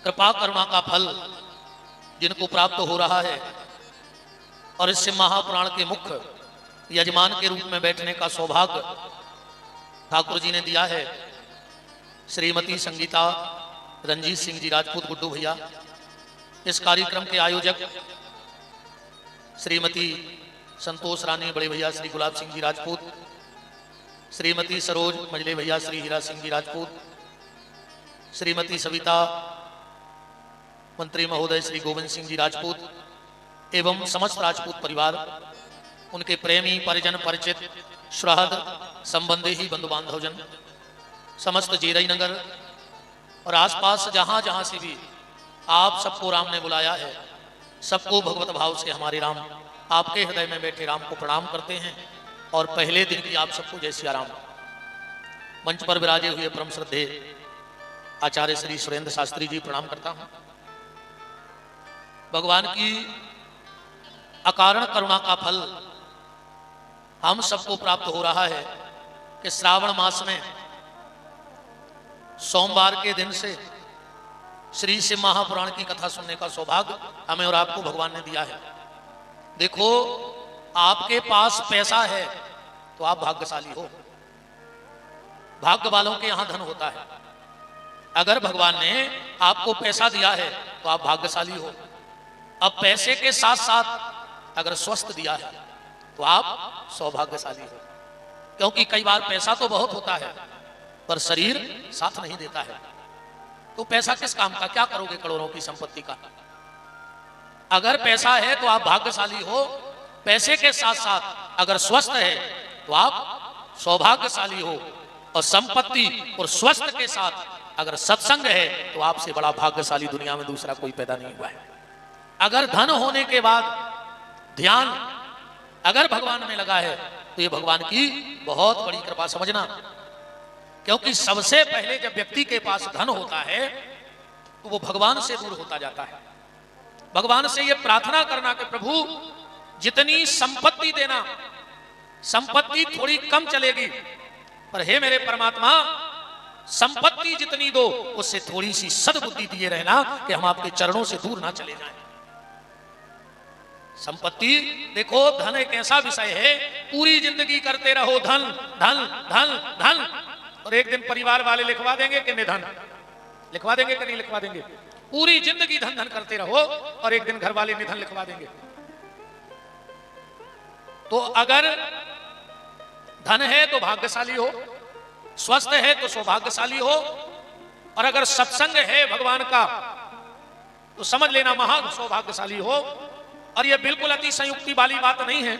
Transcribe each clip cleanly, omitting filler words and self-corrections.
कृपा करुणा का फल जिनको प्राप्त हो रहा है और इससे महापुराण के मुख्य यजमान के रूप में बैठने का सौभाग्य ठाकुर जी ने दिया है। श्रीमती संगीता रंजीत सिंह जी राजपूत गुड्डू भैया, इस कार्यक्रम के आयोजक श्रीमती संतोष रानी बड़े भैया श्री गुलाब सिंह जी राजपूत, श्रीमती सरोज मजले भैया श्री हीरा सिंह जी राजपूत, श्रीमती सविता मंत्री महोदय श्री गोविंद सिंह जी राजपूत एवं समस्त राजपूत परिवार, उनके प्रेमी परिजन परिचित श्रहद संबंधी ही बंधु बांधवजन, समस्त जीरई नगर और आसपास जहां जहां से भी आप सबको राम ने बुलाया है, सबको भगवत भाव से हमारे राम आपके हृदय में बैठे राम को प्रणाम करते हैं। और पहले दिन की आप सबको जय सिया राम। मंच पर विराजे हुए परम श्रद्धेय आचार्य श्री सुरेंद्र शास्त्री जी प्रणाम करता हूं। भगवान की अकारण करुणा का फल हम सबको प्राप्त हो रहा है कि श्रावण मास में सोमवार के दिन से श्री शिव महापुराण की कथा सुनने का सौभाग्य हमें और आपको भगवान ने दिया है। देखो, आपके पास पैसा है तो आप भाग्यशाली हो। भाग्य वालों के यहां धन होता है। अगर भगवान ने आपको पैसा दिया है तो आप भाग्यशाली हो। अब पैसे के साथ साथ अगर स्वस्थ दिया है तो आप सौभाग्यशाली हो, क्योंकि कई बार पैसा तो बहुत होता है पर शरीर साथ नहीं देता है। तो पैसा किस काम का, क्या करोगे करोड़ों की संपत्ति का। अगर पैसा है तो आप भाग्यशाली हो, पैसे के साथ साथ अगर स्वस्थ है तो आप सौभाग्यशाली हो, और संपत्ति और स्वस्थ के साथ अगर सत्संग है तो आपसे बड़ा भाग्यशाली दुनिया में दूसरा कोई पैदा नहीं हुआ है। अगर धन होने के बाद ध्यान अगर भगवान में लगा है तो ये भगवान की बहुत बड़ी कृपा समझना, क्योंकि सबसे पहले जब व्यक्ति के पास धन होता है तो वो भगवान से दूर होता जाता है। भगवान से ये प्रार्थना करना कि प्रभु जितनी संपत्ति देना, संपत्ति थोड़ी कम चलेगी, पर हे मेरे परमात्मा संपत्ति जितनी दो उससे थोड़ी सी सद्बुद्धि दिए रहना कि हम आपके चरणों से दूर ना चले जाएं। संपत्ति, देखो धन एक ऐसा विषय है, पूरी जिंदगी करते रहो धन धन धन धन, और एक दिन परिवार वाले लिखवा देंगे कि निधन, लिखवा देंगे कि नहीं लिखवा देंगे। पूरी जिंदगी धन धन करते रहो और एक दिन घर वाले निधन लिखवा देंगे। तो अगर धन है तो भाग्यशाली हो, स्वस्थ है तो सौभाग्यशाली हो, और अगर सत्संग है भगवान का तो समझ लेना महा सौभाग्यशाली हो। और यह बिल्कुल अति संयुक्ति वाली बात नहीं है,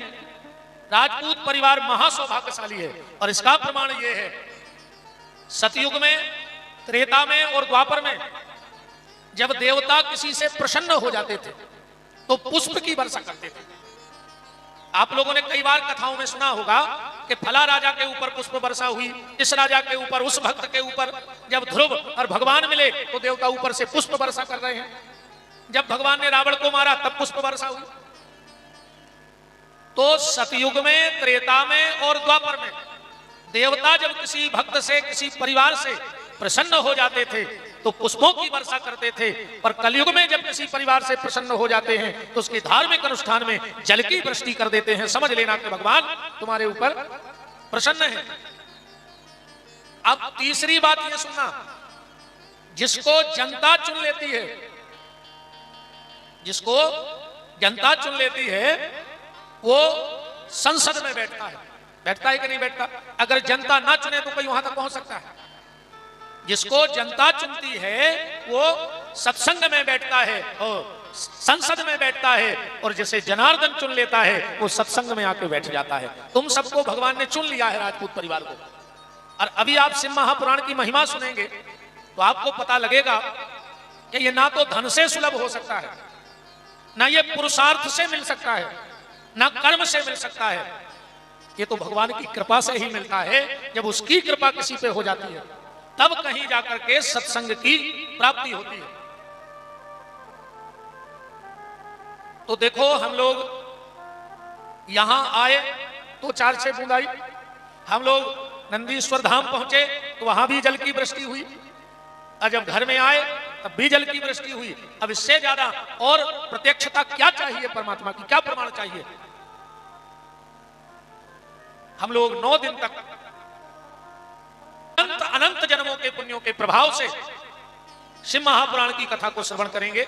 राजपूत परिवार महा सौभाग्यशाली है। और इसका प्रमाण यह है, सतयुग में, त्रेता में और द्वापर में जब देवता किसी से प्रसन्न हो जाते थे तो पुष्प की वर्षा करते थे। आप लोगों ने कई बार कथाओं में सुना होगा कि फला राजा के ऊपर पुष्प वर्षा हुई, इस राजा के ऊपर, उस भक्त के ऊपर। जब ध्रुव और भगवान मिले तो देवता ऊपर से पुष्प वर्षा कर रहे हैं। जब भगवान ने रावण को मारा तब पुष्प वर्षा हुई। तो सतयुग में, त्रेता में और द्वापर में देवता जब किसी भक्त से, किसी परिवार से प्रसन्न हो जाते थे तो पुष्पों की वर्षा करते थे। पर कलयुग में जब किसी परिवार से प्रसन्न हो जाते हैं तो उसके धार्मिक अनुष्ठान में जल की वृष्टि कर देते हैं। समझ लेना कि भगवान तुम्हारे ऊपर प्रसन्न है। अब तीसरी बात यह सुनना, जिसको जनता चुन लेती है, जिसको जनता चुन लेती है वो संसद में बैठता है। बैठता है कि नहीं बैठता? अगर जनता ना चुने तो कोई वहां तक पहुंच सकता है। जिसको जनता चुनती है वो सत्संग में बैठता है और संसद में बैठता है, और जिसे जनार्दन चुन लेता है वो सत्संग में आके बैठ जाता है। तुम सबको भगवान ने चुन लिया है, राजपूत परिवार को। और अभी आप शिव महापुराण की महिमा सुनेंगे तो आपको पता लगेगा कि ये ना तो धन से सुलभ हो सकता है, ना ये पुरुषार्थ से मिल सकता है, ना कर्म से मिल सकता है। ये तो भगवान की कृपा से ही मिलता है। जब उसकी कृपा किसी पे हो जाती है तब कहीं जाकर के सत्संग की प्राप्ति होती है। तो देखो, हम लोग यहां आए तो 4-6 बूंद आई, हम लोग नंदीश्वर धाम पहुंचे तो वहां भी जल की वृष्टि हुई, और जब घर में आए तब भी जल की वृष्टि हुई। अब इससे ज्यादा और प्रत्यक्षता क्या चाहिए परमात्मा की, क्या प्रमाण चाहिए? हम लोग 9 दिन तक अनंत अनंत जन्मों के पुण्यों के प्रभाव से शिव महापुराण की कथा को श्रवण करेंगे।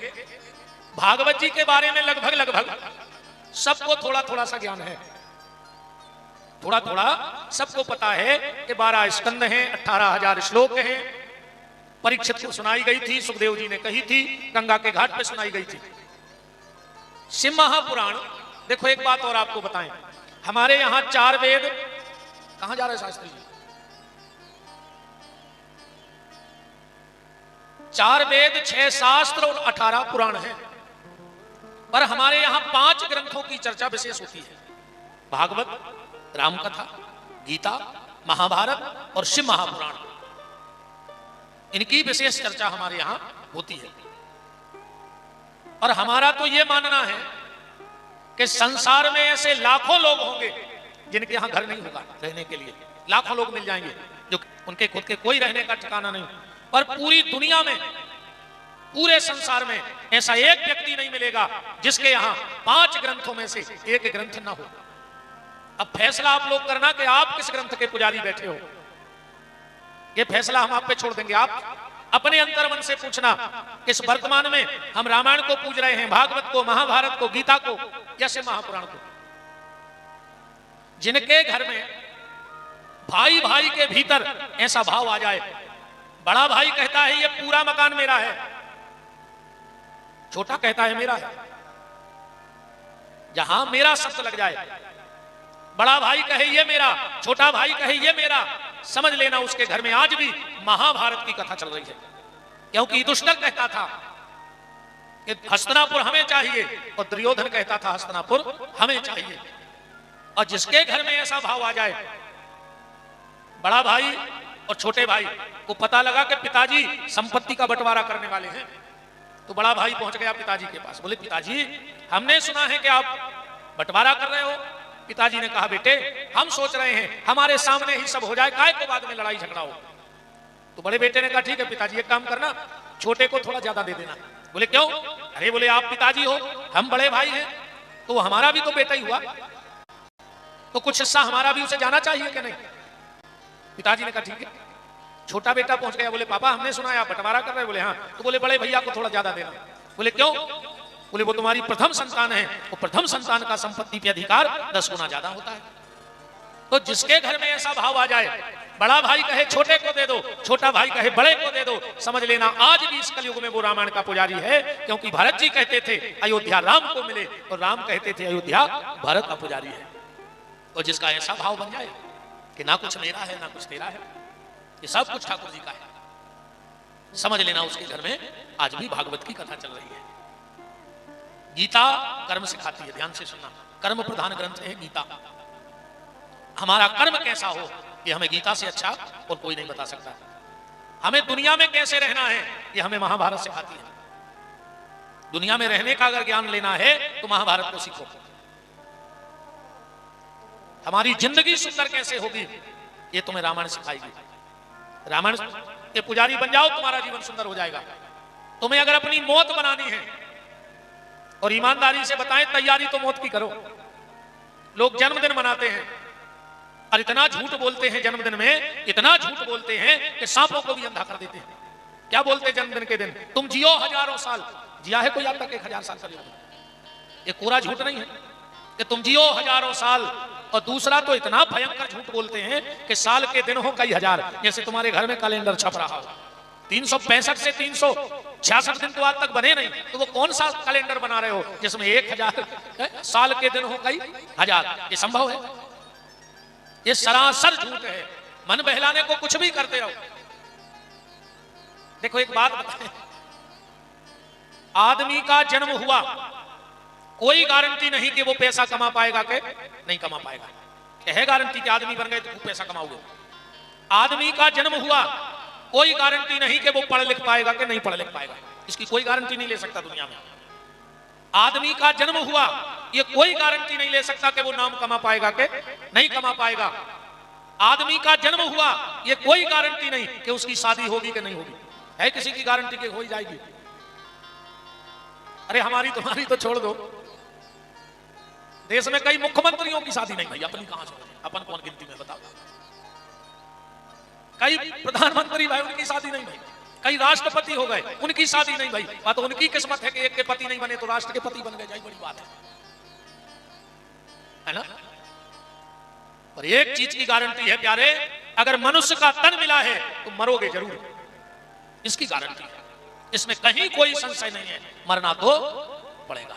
भागवत जी के बारे में लगभग सबको थोड़ा थोड़ा सा ज्ञान है, थोड़ा थोड़ा सबको पता है कि 12 स्कंद हैं, 18,000 श्लोक हैं। परीक्षित को सुनाई गई थी, सुखदेव जी ने कही थी, गंगा के घाट पे सुनाई गई थी। शिव महापुराण, देखो एक बात और आपको बताएं, हमारे यहां 4 वेद, कहां जा रहे शास्त्री जी? 4 वेद, 6 शास्त्र और 18 पुराण हैं, पर हमारे यहां 5 ग्रंथों की चर्चा विशेष होती है। भागवत, रामकथा, गीता, महाभारत और शिव महापुराण, इनकी विशेष चर्चा हमारे यहां होती है। और हमारा तो यह मानना है कि संसार में ऐसे लाखों लोग होंगे जिनके यहां घर नहीं होगा रहने के लिए। लाखों लोग मिल जाएंगे जो उनके खुद के कोई रहने का ठिकाना नहीं, पर पूरी दुनिया में, पूरे संसार में ऐसा एक व्यक्ति नहीं मिलेगा जिसके यहां 5 ग्रंथों में से एक ग्रंथ ना हो। अब फैसला आप लोग करना कि आप किस ग्रंथ के पुजारी बैठे हो, ये फैसला हम आप पे छोड़ देंगे। आप अपने अंतर्मन से पूछना, इस वर्तमान में हम रामायण को पूज रहे हैं, भागवत को, महाभारत को, गीता को या शिव महापुराण को? जिनके घर में भाई भाई के भीतर ऐसा भाव आ जाए, बड़ा भाई कहता है ये पूरा मकान मेरा है, छोटा कहता है मेरा है, जहां मेरा शब्द लग जाए, बड़ा भाई कहे ये मेरा, छोटा भाई कहे ये मेरा, समझ लेना उसके घर में आज भी महाभारत की कथा चल रही है। क्योंकि युधिष्ठिर कहता था कि हस्तिनापुर हमें चाहिए और दुर्योधन कहता था हस्तिनापुर हमें चाहिए। और जिसके घर में ऐसा भाव आ जाए, बड़ा भाई और छोटे भाई को पता लगा कि पिताजी संपत्ति का बंटवारा करने वाले हैं, तो बड़ा भाई पहुंच गया पिताजी के पास, बोले पिताजी हमने सुना है कि आप बंटवारा कर रहे हो। पिताजी ने कहा बेटे हम सोच रहे हैं हमारे सामने ही सब हो जाए, काहे को बाद में लड़ाई झगड़ा हो। तो बड़े बेटे ने कहा ठीक है पिताजी एक काम करना, छोटे को थोड़ा ज्यादा दे देना। बोले क्यों? अरे बोले आप पिताजी हो, हम बड़े भाई हैं, तो हमारा भी तो बेटा ही हुआ, तो कुछ हिस्सा हमारा भी उसे जाना चाहिए कि नहीं? पिताजी ने कहा ठीक है। छोटा बेटा पहुंच गया, बोले पापा हमने सुना है आप बंटवारा कर रहे हैं। बोले हाँ। तो बोले बड़े भैया को थोड़ा ज्यादा देना। बोले क्यों? बोले वो तुम्हारी प्रथम संतान है, वो प्रथम संतान का संपत्ति पे अधिकार 10 गुना ज्यादा होता है। तो जिसके घर में ऐसा भाव आ जाए, बड़ा भाई कहे छोटे को दे दो, छोटा भाई कहे बड़े को दे दो, समझ लेना आज भी इस कलयुग में वो रामायण का पुजारी है। क्योंकि भरत जी कहते थे अयोध्या राम को मिले, और राम कहते थे अयोध्या भरत का पुजारी है। और जिसका ऐसा भाव बन जाए कि ना कुछ मेरा है ना कुछ तेरा है, ये सब कुछ ठाकुर जी का है, समझ लेना उसके घर में आज भी भागवत की कथा चल रही है। गीता कर्म सिखाती है, ध्यान से सुनना, कर्म प्रधान ग्रंथ है गीता। हमारा कर्म कैसा हो ये हमें गीता से अच्छा और कोई नहीं बता सकता। हमें दुनिया में कैसे रहना है ये हमें महाभारत सिखाती है। दुनिया में रहने का अगर ज्ञान लेना है तो महाभारत को सीखो। हमारी जिंदगी सुंदर कैसे होगी ये तुम्हें रामायण सिखाएगी। रामायण के पुजारी बन जाओ, तुम्हारा जीवन सुंदर हो जाएगा। तुम्हें अगर अपनी मौत बनानी है, और ईमानदारी से बताएं तैयारी तो मौत की करो। लोग जन्मदिन मनाते हैं और इतना झूठ बोलते हैं, जन्मदिन में इतना झूठ बोलते हैं कि सांपों को भी अंधा कर देते हैं। क्या बोलते हैं जन्मदिन के दिन? तुम जियो 1000 साल। जिया है कोई अब तक 1000 साल का? ये कोरा झूठ नहीं है कि तुम जियो 1000 साल। और दूसरा तो इतना भयंकर झूठ बोलते हैं कि साल के दिन हो कई हजार, जैसे तुम्हारे घर में कैलेंडर छप रहा हो। 365 से 366 दिन तो आज तक बने नहीं, तो वो कौन सा कैलेंडर बना रहे हो जिसमें 1000 साल के दिन हो कई हजार? ये संभव है? ये सरासर झूठ है। मन बहलाने को कुछ भी करते रहो। देखो एक बात बताएं, आदमी का जन्म हुआ, कोई गारंटी नहीं कि वो पैसा कमा पाएगा कि नहीं कमा पाएगा। है गारंटी कि आदमी बन गए तो पैसा कमाओगे? आदमी का जन्म हुआ, कोई गारंटी नहीं कि वो पढ़ लिख पाएगा कि नहीं पढ़ लिख पाएगा। इसकी कोई गारंटी नहीं ले सकता दुनिया में। आदमी का जन्म हुआ, ये कोई गारंटी नहीं ले सकता कि वो नाम कमा पाएगा कि नहीं कमा पाएगा। आदमी का जन्म हुआ, ये कोई गारंटी नहीं कि उसकी शादी होगी कि नहीं होगी। है किसी की गारंटी कि हो ही जाएगी? अरे हमारी तुम्हारी तो छोड़ दो, देश में कई मुख्यमंत्रियों की शादी नहीं भाई, अपनी कहां छोड़, अपन कौन गिनती में बताओ। कई प्रधानमंत्री भाई उनकी शादी नहीं भाई, कई राष्ट्रपति हो गए उनकी शादी नहीं भाई। बात तो उनकी किस्मत है कि एक के पति नहीं बने तो राष्ट्र के पति बन गए, जाई बड़ी बात है ना। और एक चीज की गारंटी है प्यारे, अगर मनुष्य का तन मिला है तो मरोगे जरूर, इसकी गारंटी है, इसमें कहीं कोई संशय नहीं है, मरना तो पड़ेगा।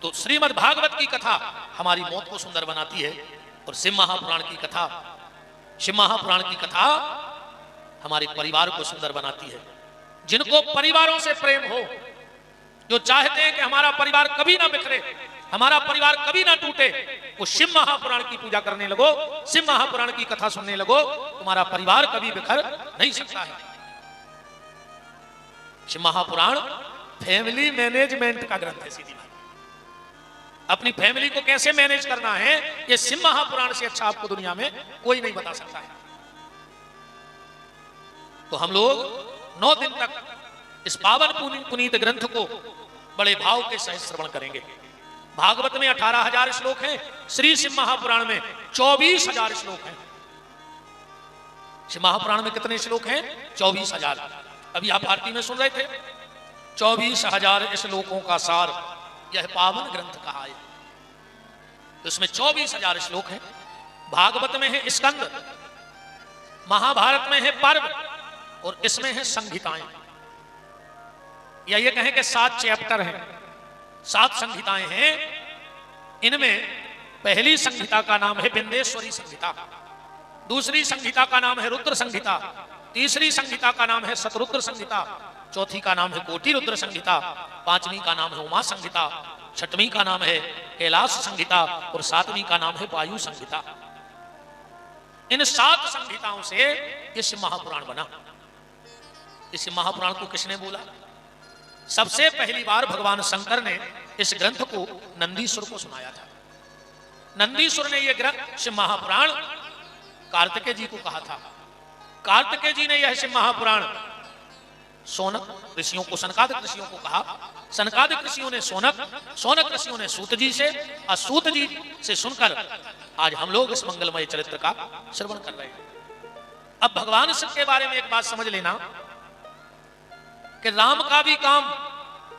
तो श्रीमद् भागवत की कथा हमारी मौत को सुंदर बनाती है, और शिव महापुराण की कथा, शिव महापुराण की कथा हमारे परिवार को सुंदर बनाती है। जिनको परिवारों से प्रेम हो, जो चाहते हैं कि हमारा परिवार कभी ना बिखरे, हमारा परिवार कभी ना टूटे, वो शिव महापुराण की पूजा करने लगो, शिव महापुराण की कथा सुनने लगो, तुम्हारा परिवार कभी बिखर नहीं सकता है। शिव महापुराण फैमिली मैनेजमेंट का ग्रंथ है। सीधी बात, अपनी फैमिली को कैसे मैनेज करना है, ये शिव महापुराण से अच्छा आपको दुनिया में कोई नहीं बता सकता है। तो हम लोग 9 दिन तक इस पावन पुनीत ग्रंथ को बड़े भाव के सहित श्रवण करेंगे। भागवत में 18,000 श्लोक हैं, श्री शिव महापुराण में 24,000 श्लोक हैं। शिव महापुराण में कितने श्लोक हैं? 24,000। अभी आप आरती में सुन रहे थे, 24,000 श्लोकों का सार यह पावन ग्रंथ कहा है। तो इसमें 24,000 श्लोक हैं। भागवत में है स्कंद, महाभारत में है पर्व, और इसमें है संहिताएं, या ये कहें कि 7 चैप्टर हैं, 7 संहिताएं हैं। इनमें पहली संहिता का नाम है बिंदेश्वरी संहिता, दूसरी संहिता का नाम है रुद्र संहिता, तीसरी संहिता का नाम है शतरुद्र संहिता, चौथी का नाम है कोटि रुद्र संहिता, पांचवी का नाम है उमा संहिता, छठवीं का नाम है कैलाश संहिता, और 7वीं का नाम है वायु संहिता। इन 7 संहिताओं से ये शिव महापुराण बना। इस महापुराण को किसने बोला? सबसे पहली बार भगवान शंकर ने इस ग्रंथ को नंदीश्वर को सुनाया था। नंदीश्वर ने यह ग्रंथ शिव महापुराण कार्तिकेय जी को कहा था। कार्तिकेय जी ने यह शिव महापुराण सोनक ऋषियों को, सनकादिक ऋषियों को कहा। सनकादिक ऋषियों ने सोनक ऋषियों ने सूत जी से, और सूत जी से सुनकर आज हम लोग इस मंगलमय चरित्र का श्रवण कर रहे हैं। अब भगवान शिव के बारे में एक बात समझ लेना कि राम का भी काम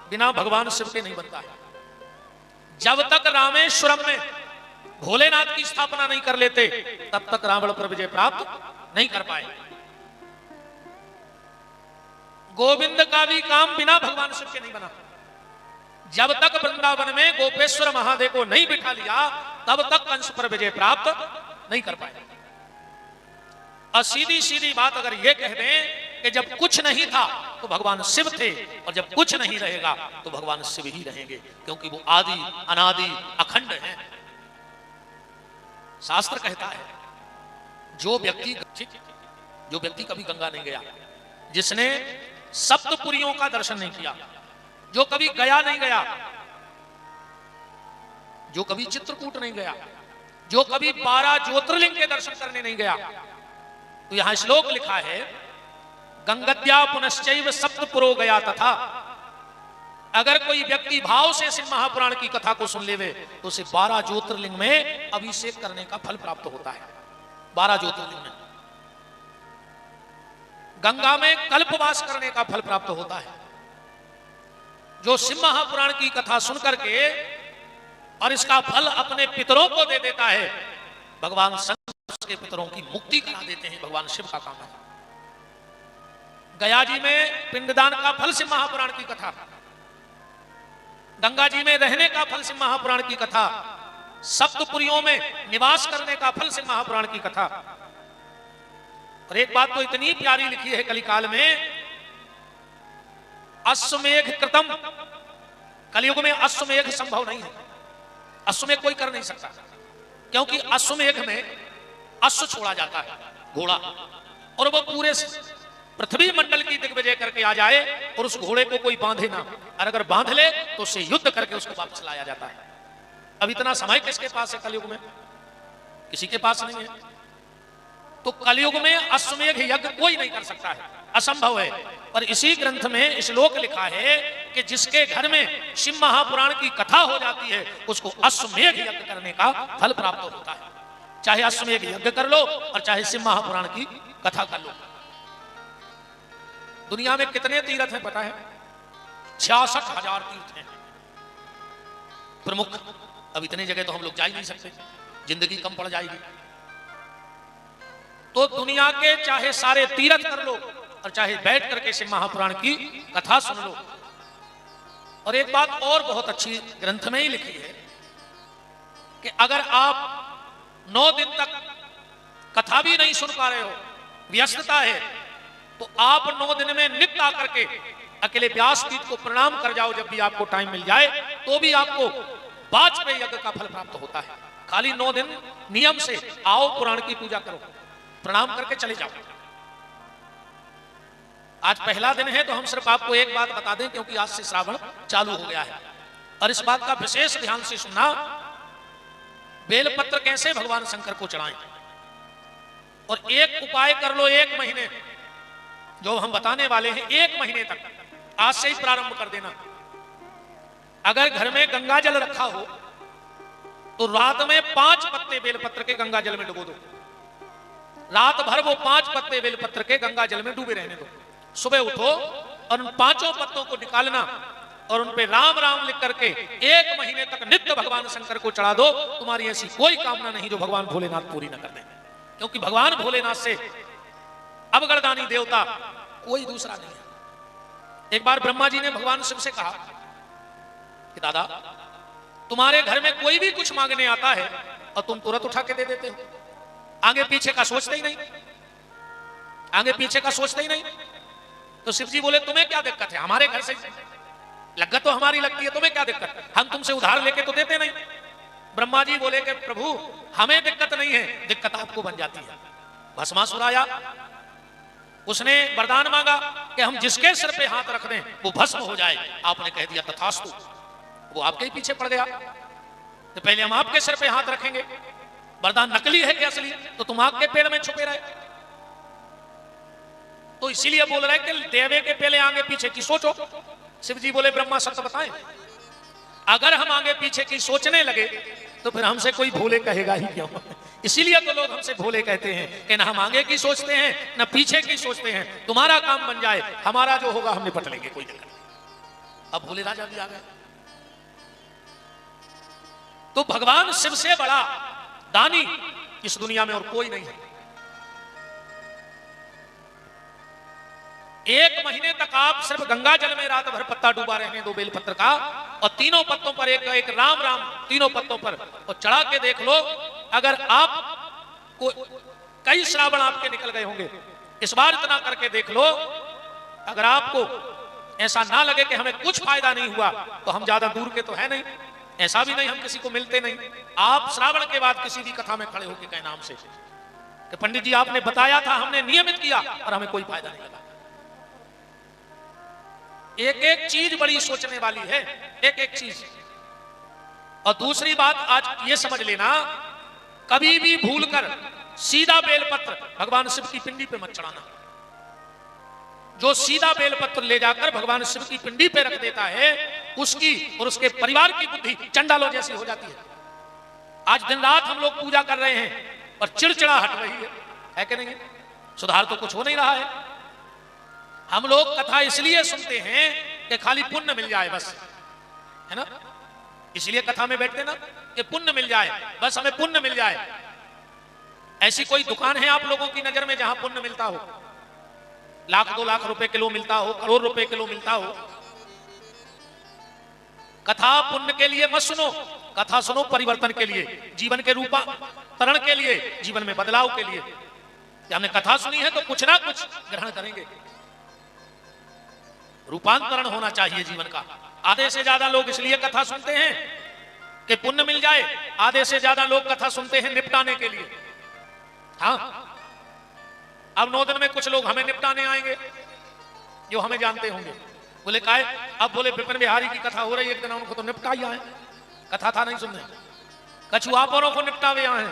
बिना भगवान शिव के नहीं बनता है। जब तक रामेश्वरम में भोलेनाथ की स्थापना नहीं कर लेते, तब तक रावण पर विजय प्राप्त नहीं कर पाए। गोविंद का भी काम बिना भगवान शिव के नहीं बना। जब तक वृंदावन में गोपेश्वर महादेव को नहीं बिठा लिया, तब तक कंस पर विजय प्राप्त नहीं कर पाए। और सीधी सीधी बात अगर यह कह दें कि जब कुछ नहीं था तो भगवान शिव थे, और जब कुछ नहीं रहेगा तो भगवान शिव ही रहेंगे, क्योंकि वो आदि अनादि अखंड हैं। शास्त्र कहता है जो व्यक्ति कभी गंगा नहीं गया, जिसने सप्तपुरियों का दर्शन नहीं किया, जो कभी गया नहीं गया, जो कभी चित्रकूट नहीं गया, जो कभी 12 ज्योतिर्लिंग के दर्शन करने नहीं गया, तो यहां श्लोक लिखा है गंगद्या पुनश्चैव सप्तपुरो गया तथा। अगर कोई व्यक्ति भाव से शिव महापुराण की कथा को सुन लेवे तो उसे 12 ज्योतिर्लिंग में अभिषेक करने का फल प्राप्त होता है। 12 ज्योतिर्लिंग में, गंगा में कल्पवास करने का फल प्राप्त होता है। जो शिव महापुराण की कथा सुनकर के और इसका फल अपने पितरों को दे देता है, भगवान शंकर उसके पितरों की मुक्ति करा देते हैं। भगवान शिव का काम है। गया जी में पिंडदान का फल शिव महापुराण की कथा, गंगा जी में रहने का फल शिव महापुराण की कथा, सप्तपुरियों में निवास करने का फल शिव महापुराण की कथा। और एक बात तो इतनी प्यारी लिखी है कलिकाल में, अश्वमेघ कृतम। कलयुग में अश्वमेघ संभव नहीं है, अश्वमेघ कोई कर नहीं सकता, क्योंकि अश्वमेघ में अश्व छोड़ा जाता है, घोड़ा, और वो पूरे पृथ्वी मंडल की दिग्विजय करके आ जाए और उस घोड़े को कोई बांधे ना, और अगर बांध ले तो उसे युद्ध करके उसको वापस लाया जाता है। अब इतना समय किसके पास है कलयुग में? किसी के पास नहीं है। तो कलयुग में अश्वमेघ यज्ञ कोई नहीं कर सकता है। असंभव है। पर इसी ग्रंथ में श्लोक लिखा है कि जिसके घर में शिव महापुराण की कथा हो जाती है उसको अश्वमेध यज्ञ करने का फल प्राप्त होता है। चाहे अश्वमेध यज्ञ कर लो और चाहे शिव महापुराण की कथा कर लो। दुनिया में कितने तीर्थ हैं पता है? 66,000 तीर्थ हैं प्रमुख। अब इतनी जगह तो हम लोग जा ही नहीं सकते, जिंदगी कम पड़ जाएगी। तो दुनिया के चाहे सारे तीर्थ कर लो और चाहे बैठ करके शिव महापुराण की कथा सुन लो। और एक बात और बहुत अच्छी ग्रंथ में ही लिखी है कि अगर आप 9 दिन तक कथा भी नहीं सुन पा रहे हो, व्यस्तता है, तो आप 9 दिन में नित्य आकर के अकेले व्यासपीठ को प्रणाम कर जाओ जब भी आपको टाइम मिल जाए, तो भी आपको वाजपेयी यज्ञ का फल प्राप्त होता है। खाली 9 दिन नियम से आओ, पुराण की पूजा करो, प्रणाम करके चले जाओ। आज पहला दिन है तो हम सिर्फ आपको एक बात बता दें, क्योंकि आज से श्रावण चालू हो गया है और इस बात का विशेष ध्यान से सुनना, बेलपत्र कैसे भगवान शंकर को चढ़ाएं। और एक उपाय कर लो, 1 महीने जो हम बताने वाले हैं, 1 महीने तक आज से ही प्रारंभ कर देना। अगर घर में गंगा जल रखा हो तो रात में 5 पत्ते बेलपत्र के गंगा जल में डुबो दो। रात भर वो 5 पत्ते बेलपत्र के गंगा जल में डूबे रहने दो। सुबह उठो और उन 5 पत्तों को निकालना और उन पे राम राम लिख करके 1 महीने तक नित्य भगवान शंकर को चढ़ा दो। तुम्हारी ऐसी कोई कामना नहीं जो भगवान भोलेनाथ पूरी न कर दें, क्योंकि भगवान भोलेनाथ से अवगणदानी देवता कोई दूसरा नहीं है। एक बार ब्रह्मा जी ने भगवान शिव से कहा कि दादा, तुम्हारे घर में कोई भी कुछ मांगने आता है और तुम तुरंत उठा के दे देते हो, आगे पीछे का सोचते ही नहीं, आगे पीछे का सोचते ही नहीं। तो शिव जी बोले, तुम्हें क्या दिक्कत है? हमारे घर से लगत तो हमारी लगती है, तुम्हें क्या दिक्कत? हम तुमसे उधार लेके तो देते नहीं। ब्रह्मा जी बोले कि प्रभु, हमें दिक्कत नहीं है, दिक्कत आपको बन जाती है। भस्मासुर आया, उसने वरदान मांगा कि हम जिसके सिर पे हाथ रख दें वो भस्म हो जाए। आपने कह दिया तथास्तु, वो आपके ही पीछे पड़ गया। तो पहले हम आपके सिर पे हाथ रखेंगे, वरदान नकली है कि असली? तो तुम आग के पेड़ में छुपे रहे। तो इसीलिए बोल रहे कि देवे के पहले आगे पीछे की सोचो। शिव जी बोले, ब्रह्मा सत्य बताएं, अगर हम आगे पीछे की सोचने लगे तो फिर हमसे कोई भोले कहेगा ही क्यों? इसीलिए तो लोग हमसे भोले कहते हैं कि ना हम आगे की सोचते हैं ना पीछे की सोचते हैं। तुम्हारा काम बन जाए, हमारा जो होगा हम निपट लेंगे, कोई दिक्कत नहीं। अब भोले राजा भी आ गए। तो भगवान शिव से बड़ा दानी इस दुनिया में और कोई नहीं है। 1 महीने तक आप सिर्फ गंगा जल में रात भर पत्ता डूबा रहने दो बेलपत्र का, और तीनों पत्तों पर एक राम राम तीनों पत्तों पर और चढ़ा के देख लो। अगर आप को कई श्रावण आपके निकल गए होंगे, इस बार इतना करके देख लो। अगर आपको ऐसा ना लगे कि हमें कुछ फायदा नहीं हुआ, तो हम ज्यादा दूर के तो है नहीं, ऐसा भी नहीं हम किसी को मिलते नहीं। आप श्रावण के बाद किसी भी कथा में खड़े होकर कहे नाम से कि पंडित जी आपने बताया था, हमने नियमित किया और हमें कोई फायदा नहीं लगा। एक एक चीज बड़ी सोचने वाली है, एक एक चीज। और दूसरी बात आज ये समझ लेना, कभी भी भूलकर सीधा बेलपत्र भगवान शिव की पिंडी पे मत चढ़ाना। जो सीधा बेलपत्र ले जाकर भगवान शिव की पिंडी पे रख देता है, उसकी और उसके परिवार की बुद्धि चंडालों जैसी हो जाती है। आज दिन रात हम लोग पूजा कर रहे हैं और चिड़चिड़ा हट रही है कि नहीं? सुधार तो कुछ हो नहीं रहा है। हम लोग कथा इसलिए सुनते हैं कि खाली पुण्य मिल जाए, बस, है ना? इसलिए कथा में बैठते ना कि पुण्य मिल जाए, बस हमें पुण्य मिल जाए। ऐसी कोई दुकान है आप लोगों की नजर में जहां पुण्य मिलता हो? 1,00,000-2 लाख रुपए किलो मिलता हो, करोड़ रुपए किलो मिलता हो? कथा पुण्य के लिए मत सुनो, कथा सुनो परिवर्तन के लिए, जीवन के रूपांतरण के लिए, जीवन में बदलाव के लिए। हमने कथा सुनी है तो कुछ ना कुछ ग्रहण करेंगे। रूपांतरण होना चाहिए जीवन का। आधे से ज्यादा लोग इसलिए कथा सुनते हैं कि पुण्य मिल जाए, आधे से ज्यादा लोग कथा सुनते हैं निपटाने के लिए। हाँ, अब 9 दिन में कुछ लोग हमें निपटाने आएंगे जो हमें जानते होंगे। बोले काहे? अब बोले विपिन बिहारी की कथा हो रही है, एक दिन उनको तो निपटा ही आए, कथा था नहीं सुनने, कछु आप औरों को निपटावे आए।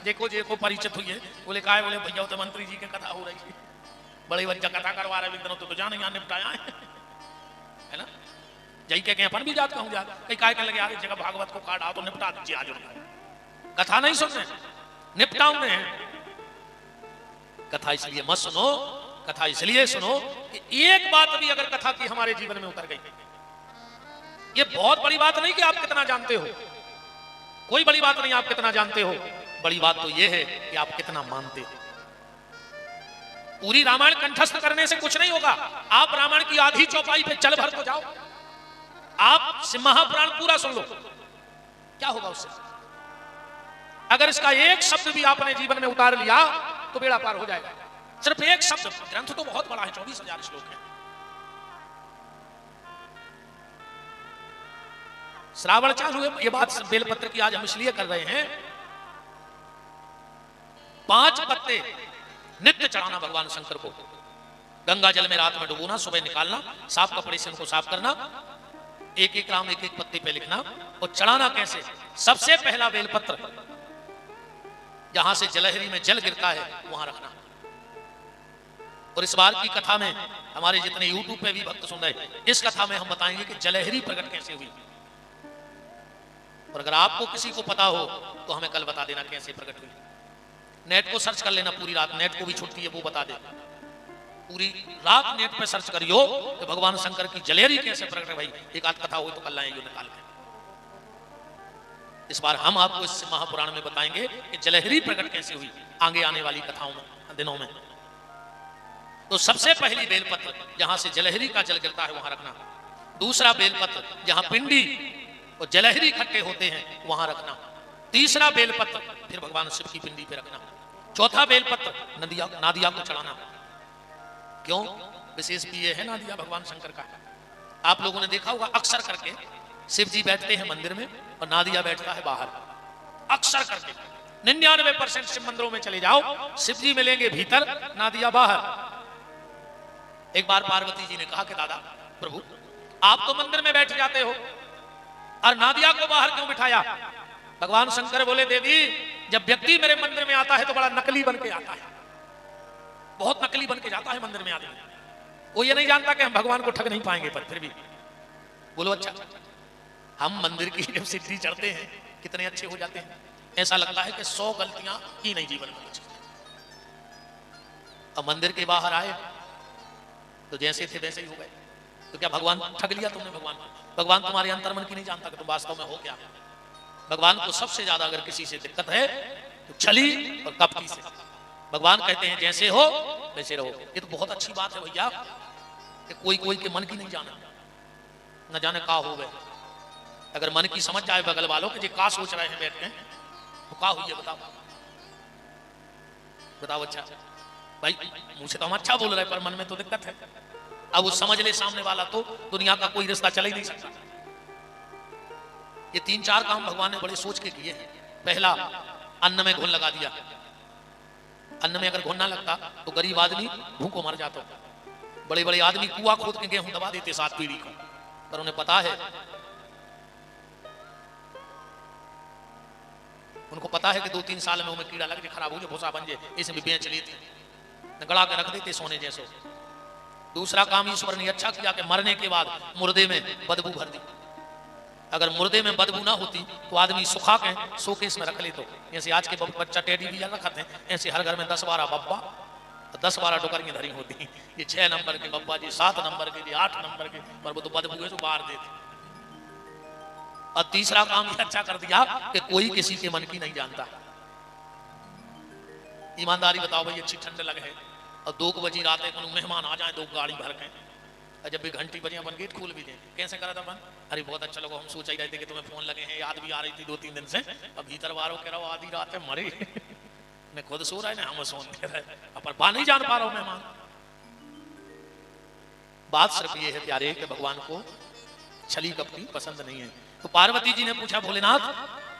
देखो देखो परिचित हुई है। बोले काहे? बोले भैया तो मंत्री जी की कथा हो रही है। बड़े बच्चा कथा करवा रहे दिनों तो जाने यहाँ निपटाया है ना। यही कह अपन भी जात कहूँ जात कहीं काय लगे यार जगह भागवत को काट आओ तो निपटा दीजिए आज। कथा नहीं सुनने निपटाऊंगे कथा इसलिए मत सुनो, कथा इसलिए सुनो कि एक बात भी अगर कथा की हमारे जीवन में उतर गई, ये बहुत बड़ी बात नहीं कि आप कितना जानते हो, कोई बड़ी बात नहीं आप कितना जानते हो, बड़ी बात तो ये है कि आप कितना मानते हो। पूरी रामायण कंठस्थ करने से कुछ नहीं होगा, आप रामायण की आधी चौपाई पे चल भर तो जाओ, आप महापुराण पूरा सुन लो, क्या होगा उससे? अगर इसका एक शब्द भी आपने जीवन में उतार लिया तो बेड़ा पार हो जाएगा। सिर्फ एक शब्द, ग्रंथ तो बहुत बड़ा है, 24,000 श्लोक है। श्रावण चालू है, ये बात बेलपत्र की आज हम इसलिए कर रहे हैं, 5 पत्ते नित्य चढ़ाना भगवान शंकर को, गंगा जल में रात में डुबोना, सुबह निकालना, साफ कपड़े से उनको साफ करना, एक एक राम एक एक पत्ते पे लिखना, और चढ़ाना कैसे? सबसे पहला बेलपत्र जहां से जलहरी में जल गिरता है वहां रखना। और इस बार की कथा में हमारे जितने यूट्यूब पे भी भक्त सुन रहे, इस कथा में हम बताएंगे कि जलहरी प्रकट कैसे हुई। और अगर आपको किसी को पता हो तो हमें कल बता देना कैसे प्रकट हुई। नेट को सर्च कर लेना पूरी रात, नेट को भी छुट्टी है वो बता दे, पूरी रात नेट पे सर्च करियो कि भगवान शंकर की जलहरी कैसे प्रकट है। भाई एक आध कथा हो तो कल लाएंगे निकाल के। इस बार हम आपको इस महापुराण में बताएंगे कि जलहरी प्रकट कैसे हुई आगे आने वाली कथाओं में, दिनों में। तो सबसे पहली बेलपत्र जहां से जलहरी का जल गिरता है वहां रखना, दूसरा बेलपत्र जहां पिंडी और जलहरी इकट्ठे होते हैं वहां रखना, तीसरा बेलपत्र फिर भगवान शिव की पिंडी पे रखना, चौथा बेलपत्र नादिया को चढ़ाना। क्यों? विशेष भी ये है नादिया भगवान शंकर का। आप लोगों ने देखा होगा अक्सर करके शिव जी बैठते हैं मंदिर में और नादिया बैठता है बाहर, अक्सर करके 99% शिव मंदिरों में चले जाओ, शिव जी मिलेंगे भीतर, नादिया बाहर। एक बार पार्वती जी ने कहा कि दादा प्रभु आप तो मंदिर में बैठ जाते हो और नादिया को बाहर क्यों बिठाया? भगवान शंकर बोले देवी जब व्यक्ति मेरे मंदिर में आता है तो बड़ा नकली बन के आता है, बहुत नकली बन के जाता है मंदिर में आदमी, वो ये नहीं जानता कि हम भगवान को ठग नहीं पाएंगे। पर फिर भी बोलो अच्छा, हम मंदिर की जब सीढ़ी चढ़ते हैं कितने अच्छे हो जाते हैं, ऐसा लगता है कि 100 गलतियां ही नहीं जीवन में कुछ। अब मंदिर के बाहर आए तो जैसे थे वैसे ही हो गए, तो क्या भगवान ठग लिया तुमने भगवान को? भगवान तुम्हारे अंतर्मन की नहीं जानता कि तुम वास्तव में हो क्या। भगवान को सबसे ज्यादा अगर किसी से दिक्कत है तो छली और कपटी से। भगवान कहते हैं जैसे हो वैसे रहो। ये तो बहुत अच्छी बात है भैया कि कोई के मन की नहीं जाना, न जाने का हो गए। अगर मन की समझ जाए बगल वालों के जो का सोच रहे हैं बैठ के तो का हुई है बताओ, बताओ। अच्छा भाई मुझे तो हम अच्छा बोल रहे हैं पर मन में तो दिक्कत है। अब वो समझ ले सामने वाला तो दुनिया का कोई रिश्ता चल ही नहीं सकता। ये 3-4 काम भगवान ने बड़े सोच के किए हैं। पहला, अन्न में घुन लगा दिया। अन्न में अगर घुन ना लगता तो गरीब आदमी भूखों मर जाता। बड़े बड़े आदमी कुआं खोद के गेहूं दबा देते 7 पीढ़ी को, पर उन्हें पता है, उनको पता है कि 2-3 साल में उन्हें कीड़ा लग के खराब हो जाए, भूसा बन जाए, इसमें भी बेच लेते, गड़ा के रख देते सोने जैसे। दूसरा काम ईश्वर ने अच्छा किया कि मरने के बाद मुर्दे में बदबू भर दी। अगर मुर्दे में बदबू ना होती तो आदमी सुखा के शोकेस में रख ले। तो जैसे आज के बच्चा टेडी बियर रखते हैं, ऐसे हर घर में 10-12 बब्बा, 10-12 टोकरियां धरी होती। ये 6 नंबर के बब्बा जी, 7 नंबर के जी, 8 नंबर के, पर वो तो बदबू है तो बाहर देते। और तीसरा काम ये अच्छा कर दिया कि कोई किसी के मन की नहीं जानता। ईमानदारी बताओ भाई, अच्छी ठंड लगे है और 2 बजे रात को मेहमान आ जाए 2 गाड़ी भर के, और जब भी घंटी बजे अपन गेट खोल भी दें, कैसे करा था अपन? अरे बहुत अच्छा लगा, हम सोच ही रहे थे कि तुम्हें फोन लगे हैं, याद भी आ रही थी 2-3 दिन से। अब भीतर वालों कह रहा आधी रात है मरे मैं खुद सो रहा है ना हम सोन दे रहे, अपन बा नहीं जान पा रहा हूं मेहमान। बात सिर्फ ये है प्यारे कि भगवान को छली कपटी पसंद नहीं है। तो पार्वती जी ने पूछा भोलेनाथ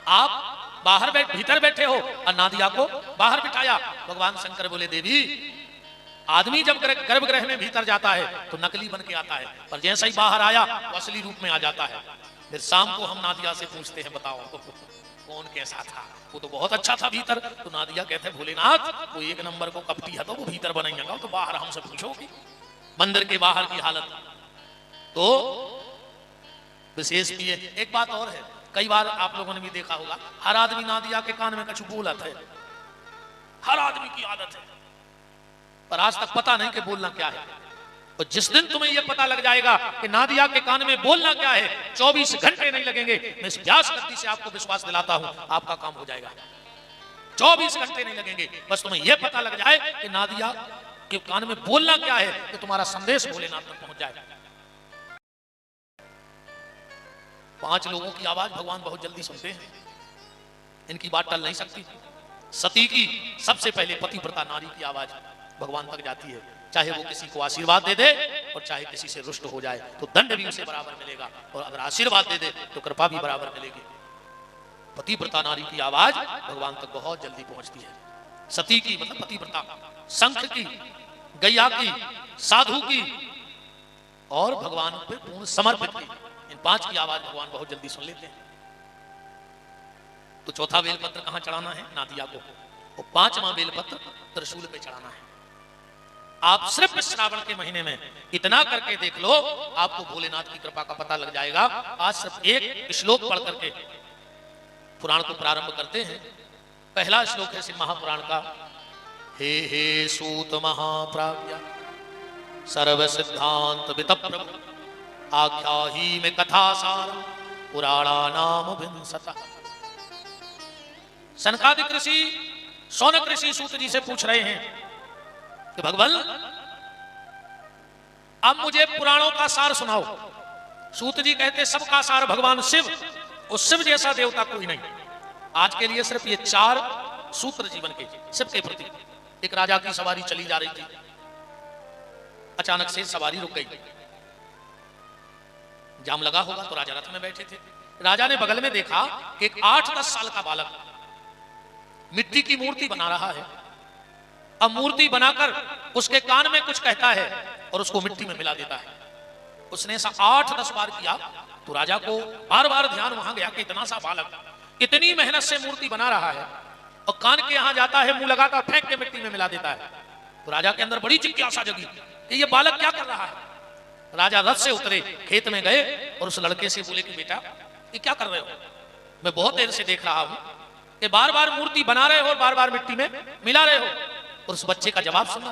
आप बाहर भीतर बैठे हो और नादिया को बाहर बिठाया। भगवान शंकर बोले देवी आदमी जब गर्भगृह में भीतर जाता है तो नकली बन के आता है, पर जैसा ही बाहर आया तो असली रूप में आ जाता है। फिर शाम को हम नादिया से पूछते हैं बताओ कौन कैसा था? वो तो बहुत अच्छा था भीतर। तो नादिया कहते भोलेनाथ वो एक नंबर को कपटी है, तो वो भीतर बनाएगा तो बाहर हमसे पूछोगी। मंदिर के बाहर की हालत तो विशेष भी है। एक बात और है, कई बार आप लोगों ने भी देखा होगा, हर आदमी नादिया के कान में कछु बोलत है, हर आदमी की आदत है, पर आज तक पता नहीं कि बोलना क्या है। और जिस दिन तुम्हें यह पता लग जाएगा कि नादिया के कान में बोलना क्या है, 24 घंटे नहीं लगेंगे। मैं इस व्यास गद्दी से आपको विश्वास दिलाता हूं, आपका काम हो जाएगा। 24 घंटे नहीं लगेंगे, बस तुम्हें यह पता लग जाए कि नादिया के कान में बोलना क्या है, कि तुम्हारा संदेश भोलेनाथ तक पहुंच जाए। 5 लोगों की आवाज भगवान बहुत जल्दी सुनते हैं, इनकी बात टल नहीं सकती। सती की सबसे पहले पतिव्रता नारी की आवाज भगवान तक जाती है, चाहे वो किसी को आशीर्वाद दे दे और चाहे किसी से रुष्ट हो जाए तो दंड भी उसे बराबर मिलेगा, और अगर आशीर्वाद दे दे तो कृपा भी बराबर मिलेगी। पतिव्रता नारी की आवाज भगवान तक बहुत जल्दी पहुंचती है। सती की मतलब पतिव्रता, शंख की, गैया की, साधु की और भगवान पे पूर्ण समर्पित की, इन 5 की आवाज भगवान बहुत जल्दी सुन लेते हैं। तो चौथा बेलपत्र कहां चढ़ाना है? नादिया को। और 5वां बेलपत्र त्रिशूल पे चढ़ाना है। आप सिर्फ श्रावण के महीने में इतना करके देख लो, आपको भोलेनाथ की कृपा का पता लग जाएगा। आज सिर्फ एक श्लोक पढ़ करके पुराण को प्रारंभ करते हैं। पहला श्लोक है शिव महापुराण का। हे हे सूत महाप्राज्ञ सर्व सिद्धांत वितप्रभु आख्या ही में कथा सार पुराणा नाम विंसता। सनकादिक ऋषि शौनक ऋषि सूत जी से पूछ रहे हैं कि भगवान अब मुझे पुराणों का सार सुनाओ। सूत जी कहते सबका सार भगवान शिव, और शिव जैसा देवता कोई नहीं। आज के लिए सिर्फ ये 4 सूत्र जीवन के शिव के प्रति। एक राजा की सवारी चली जा रही थी, अचानक से सवारी रुक गई। जाम लगा होगा तो राजा रथ में बैठे थे। राजा ने बगल में देखा कि एक 8-10 साल का बालक मिट्टी की मूर्ति बना रहा है। अब मूर्ति बनाकर उसके कान में कुछ कहता है और उसको मिट्टी में मिला देता है। उसने ऐसा 8-10 बार किया तो राजा को बार बार ध्यान वहां गया कि इतना सा बालक इतनी मेहनत से मूर्ति बना रहा है और कान के यहां जाता है, मुंह लगाकर फेंक के मिट्टी में मिला देता है। तो राजा के अंदर बड़ी जिज्ञासा जगी कि ये बालक क्या कर रहा है। राजा रथ से उतरे, खेत में गए और उस लड़के से बोले कि बेटा ये क्या कर रहे हो? मैं बहुत देर से देख रहा हूं कि बार बार मूर्ति बना रहे हो और बार बार मिट्टी में मिला रहे हो। और उस बच्चे का जवाब सुना।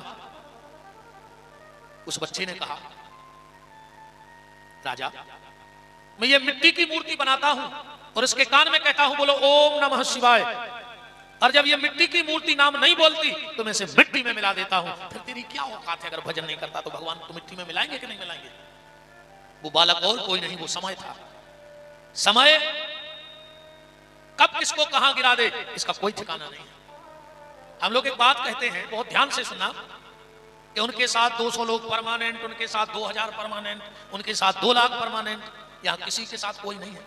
उस बच्चे ने कहा राजा मैं ये मिट्टी की मूर्ति बनाता हूं और इसके कान में कहता हूं बोलो ओम नमः शिवाय, और जब ये मिट्टी की मूर्ति नाम नहीं बोलती तो मैं इसे मिट्टी में मिला देता हूं। फिर तेरी क्या औकात है? अगर भजन नहीं करता तो भगवान को मिट्टी में मिलाएंगे कि नहीं मिलाएंगे? वो बालक और कोई नहीं, वो समय था। समय कब किसको कहां गिरा दे इसका कोई ठिकाना नहीं है। हम लोग एक बात कहते हैं, बहुत ध्यान से सुनना, कि उनके साथ 200 लोग परमानेंट, उनके साथ 2000 परमानेंट, उनके साथ 2 लाख परमानेंट। यहां किसी के साथ कोई नहीं है,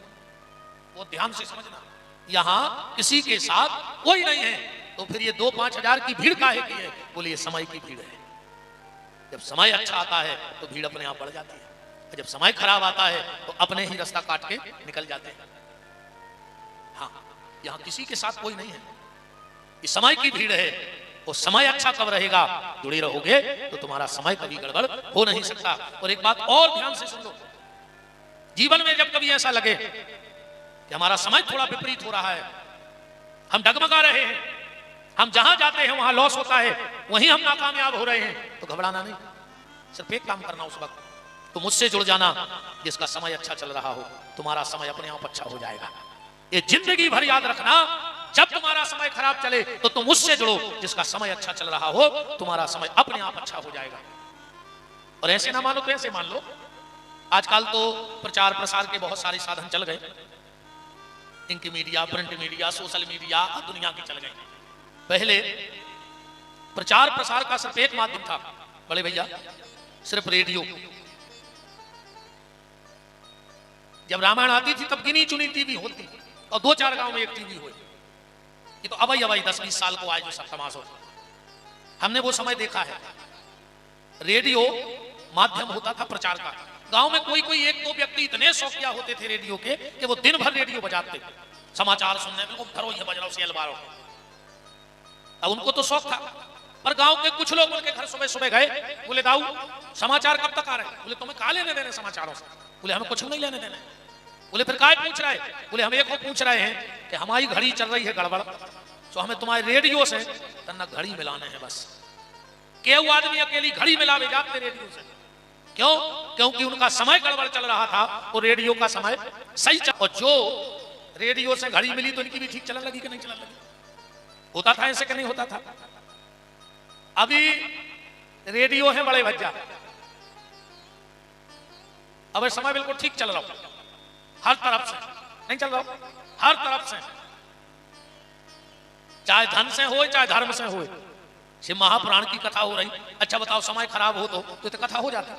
बहुत ध्यान से समझना। यहां किसी के साथ कोई नहीं है। तो फिर ये 2-5 हजार की भीड़ काहे की है? बोले ये समय की भीड़ है। जब समय अच्छा आता है तो भीड़ अपने आप बढ़ जाती है, और जब समय खराब आता है तो अपने ही रास्ता काट के निकल जाते हैं। हाँ, यहां किसी के साथ कोई नहीं है, ये समय की भीड़ है। और समय अच्छा कब रहेगा? जुड़े रहोगे तो तुम्हारा समय कभी गड़बड़ हो नहीं सकता। और एक बात और ध्यान से सुन लो, जीवन में जब कभी ऐसा लगे कि हमारा समय थोड़ा विपरीत हो रहा है, हम डगमगा रहे हैं, हम जहां जाते हैं वहां लॉस होता है, वहीं हम नाकामयाब हो रहे हैं, तो घबराना नहीं। सिर्फ एक काम करना, उस वक्त तो मुझसे जुड़ जाना जिसका समय अच्छा चल रहा हो। तुम्हारा समय अपने आप अच्छा हो जाएगा। ये जिंदगी भर याद रखना, जब तुम्हारा समय खराब चले तो तुम उससे जुड़ो जिसका समय अच्छा चल रहा हो, तुम्हारा समय अपने आप अच्छा हो जाएगा। और ऐसे ना मानो तो ऐसे मान लो, आजकल तो प्रचार प्रसार के बहुत सारे साधन चल गए, ink media, print media, social media, दुनिया की चल गई। पहले प्रचार प्रसार का सिर्फ एक माध्यम था बड़े भैया, सिर्फ रेडियो। जब रामायण आती थी तब गिनी चुनी टीवी होती, और 2-4 गांव में एक टीवी हुई। ये तो अबई 10-20 साल को आए जो सब तमाशा, हमने वो समय देखा है। रेडियो माध्यम होता था प्रचार का। गांव में कोई 1-2 व्यक्ति इतने शौकिया होते थे रेडियो के कि वो दिन भर रेडियो बजाते। समाचार सुनने में, धरो ये बज रहा सेल बारो। अब उनको तो शौक था, पर गांव के कुछ लोग उनके घर सुबह सुबह गए, बोले दाऊ समाचार कब तक आ रहे हैं? बोले तुम्हें कहा लेने देने समाचारों से? बोले हमें कुछ नहीं लेने देने। बोले फिर काय पूछ रहे? बोले हम एक पूछ रहे हैं कि हमारी घड़ी चल रही है गड़बड़, तो हमें तुम्हारे रेडियो से तन्ना घड़ी मिलाने हैं बस। केहू आदमी अकेली घड़ी मिलावे जाते रेडियो से, क्यों? क्योंकि उनका समय गड़बड़ चल रहा था, वो रेडियो का समय सही चल, और जो रेडियो से घड़ी मिली तो इनकी भी ठीक चलने लगी कि नहीं चलने लगी? होता था ऐसे कि नहीं होता था? अभी रेडियो है बड़े भज्जा, अब समय बिल्कुल ठीक चल रहा हो हर तरफ से, नहीं चल रहा हर तरफ से, चाहे धन से हो चाहे धर्म से हो। शिव महापुराण की कथा हो रही, अच्छा बताओ समय खराब हो तो कथा हो जाती।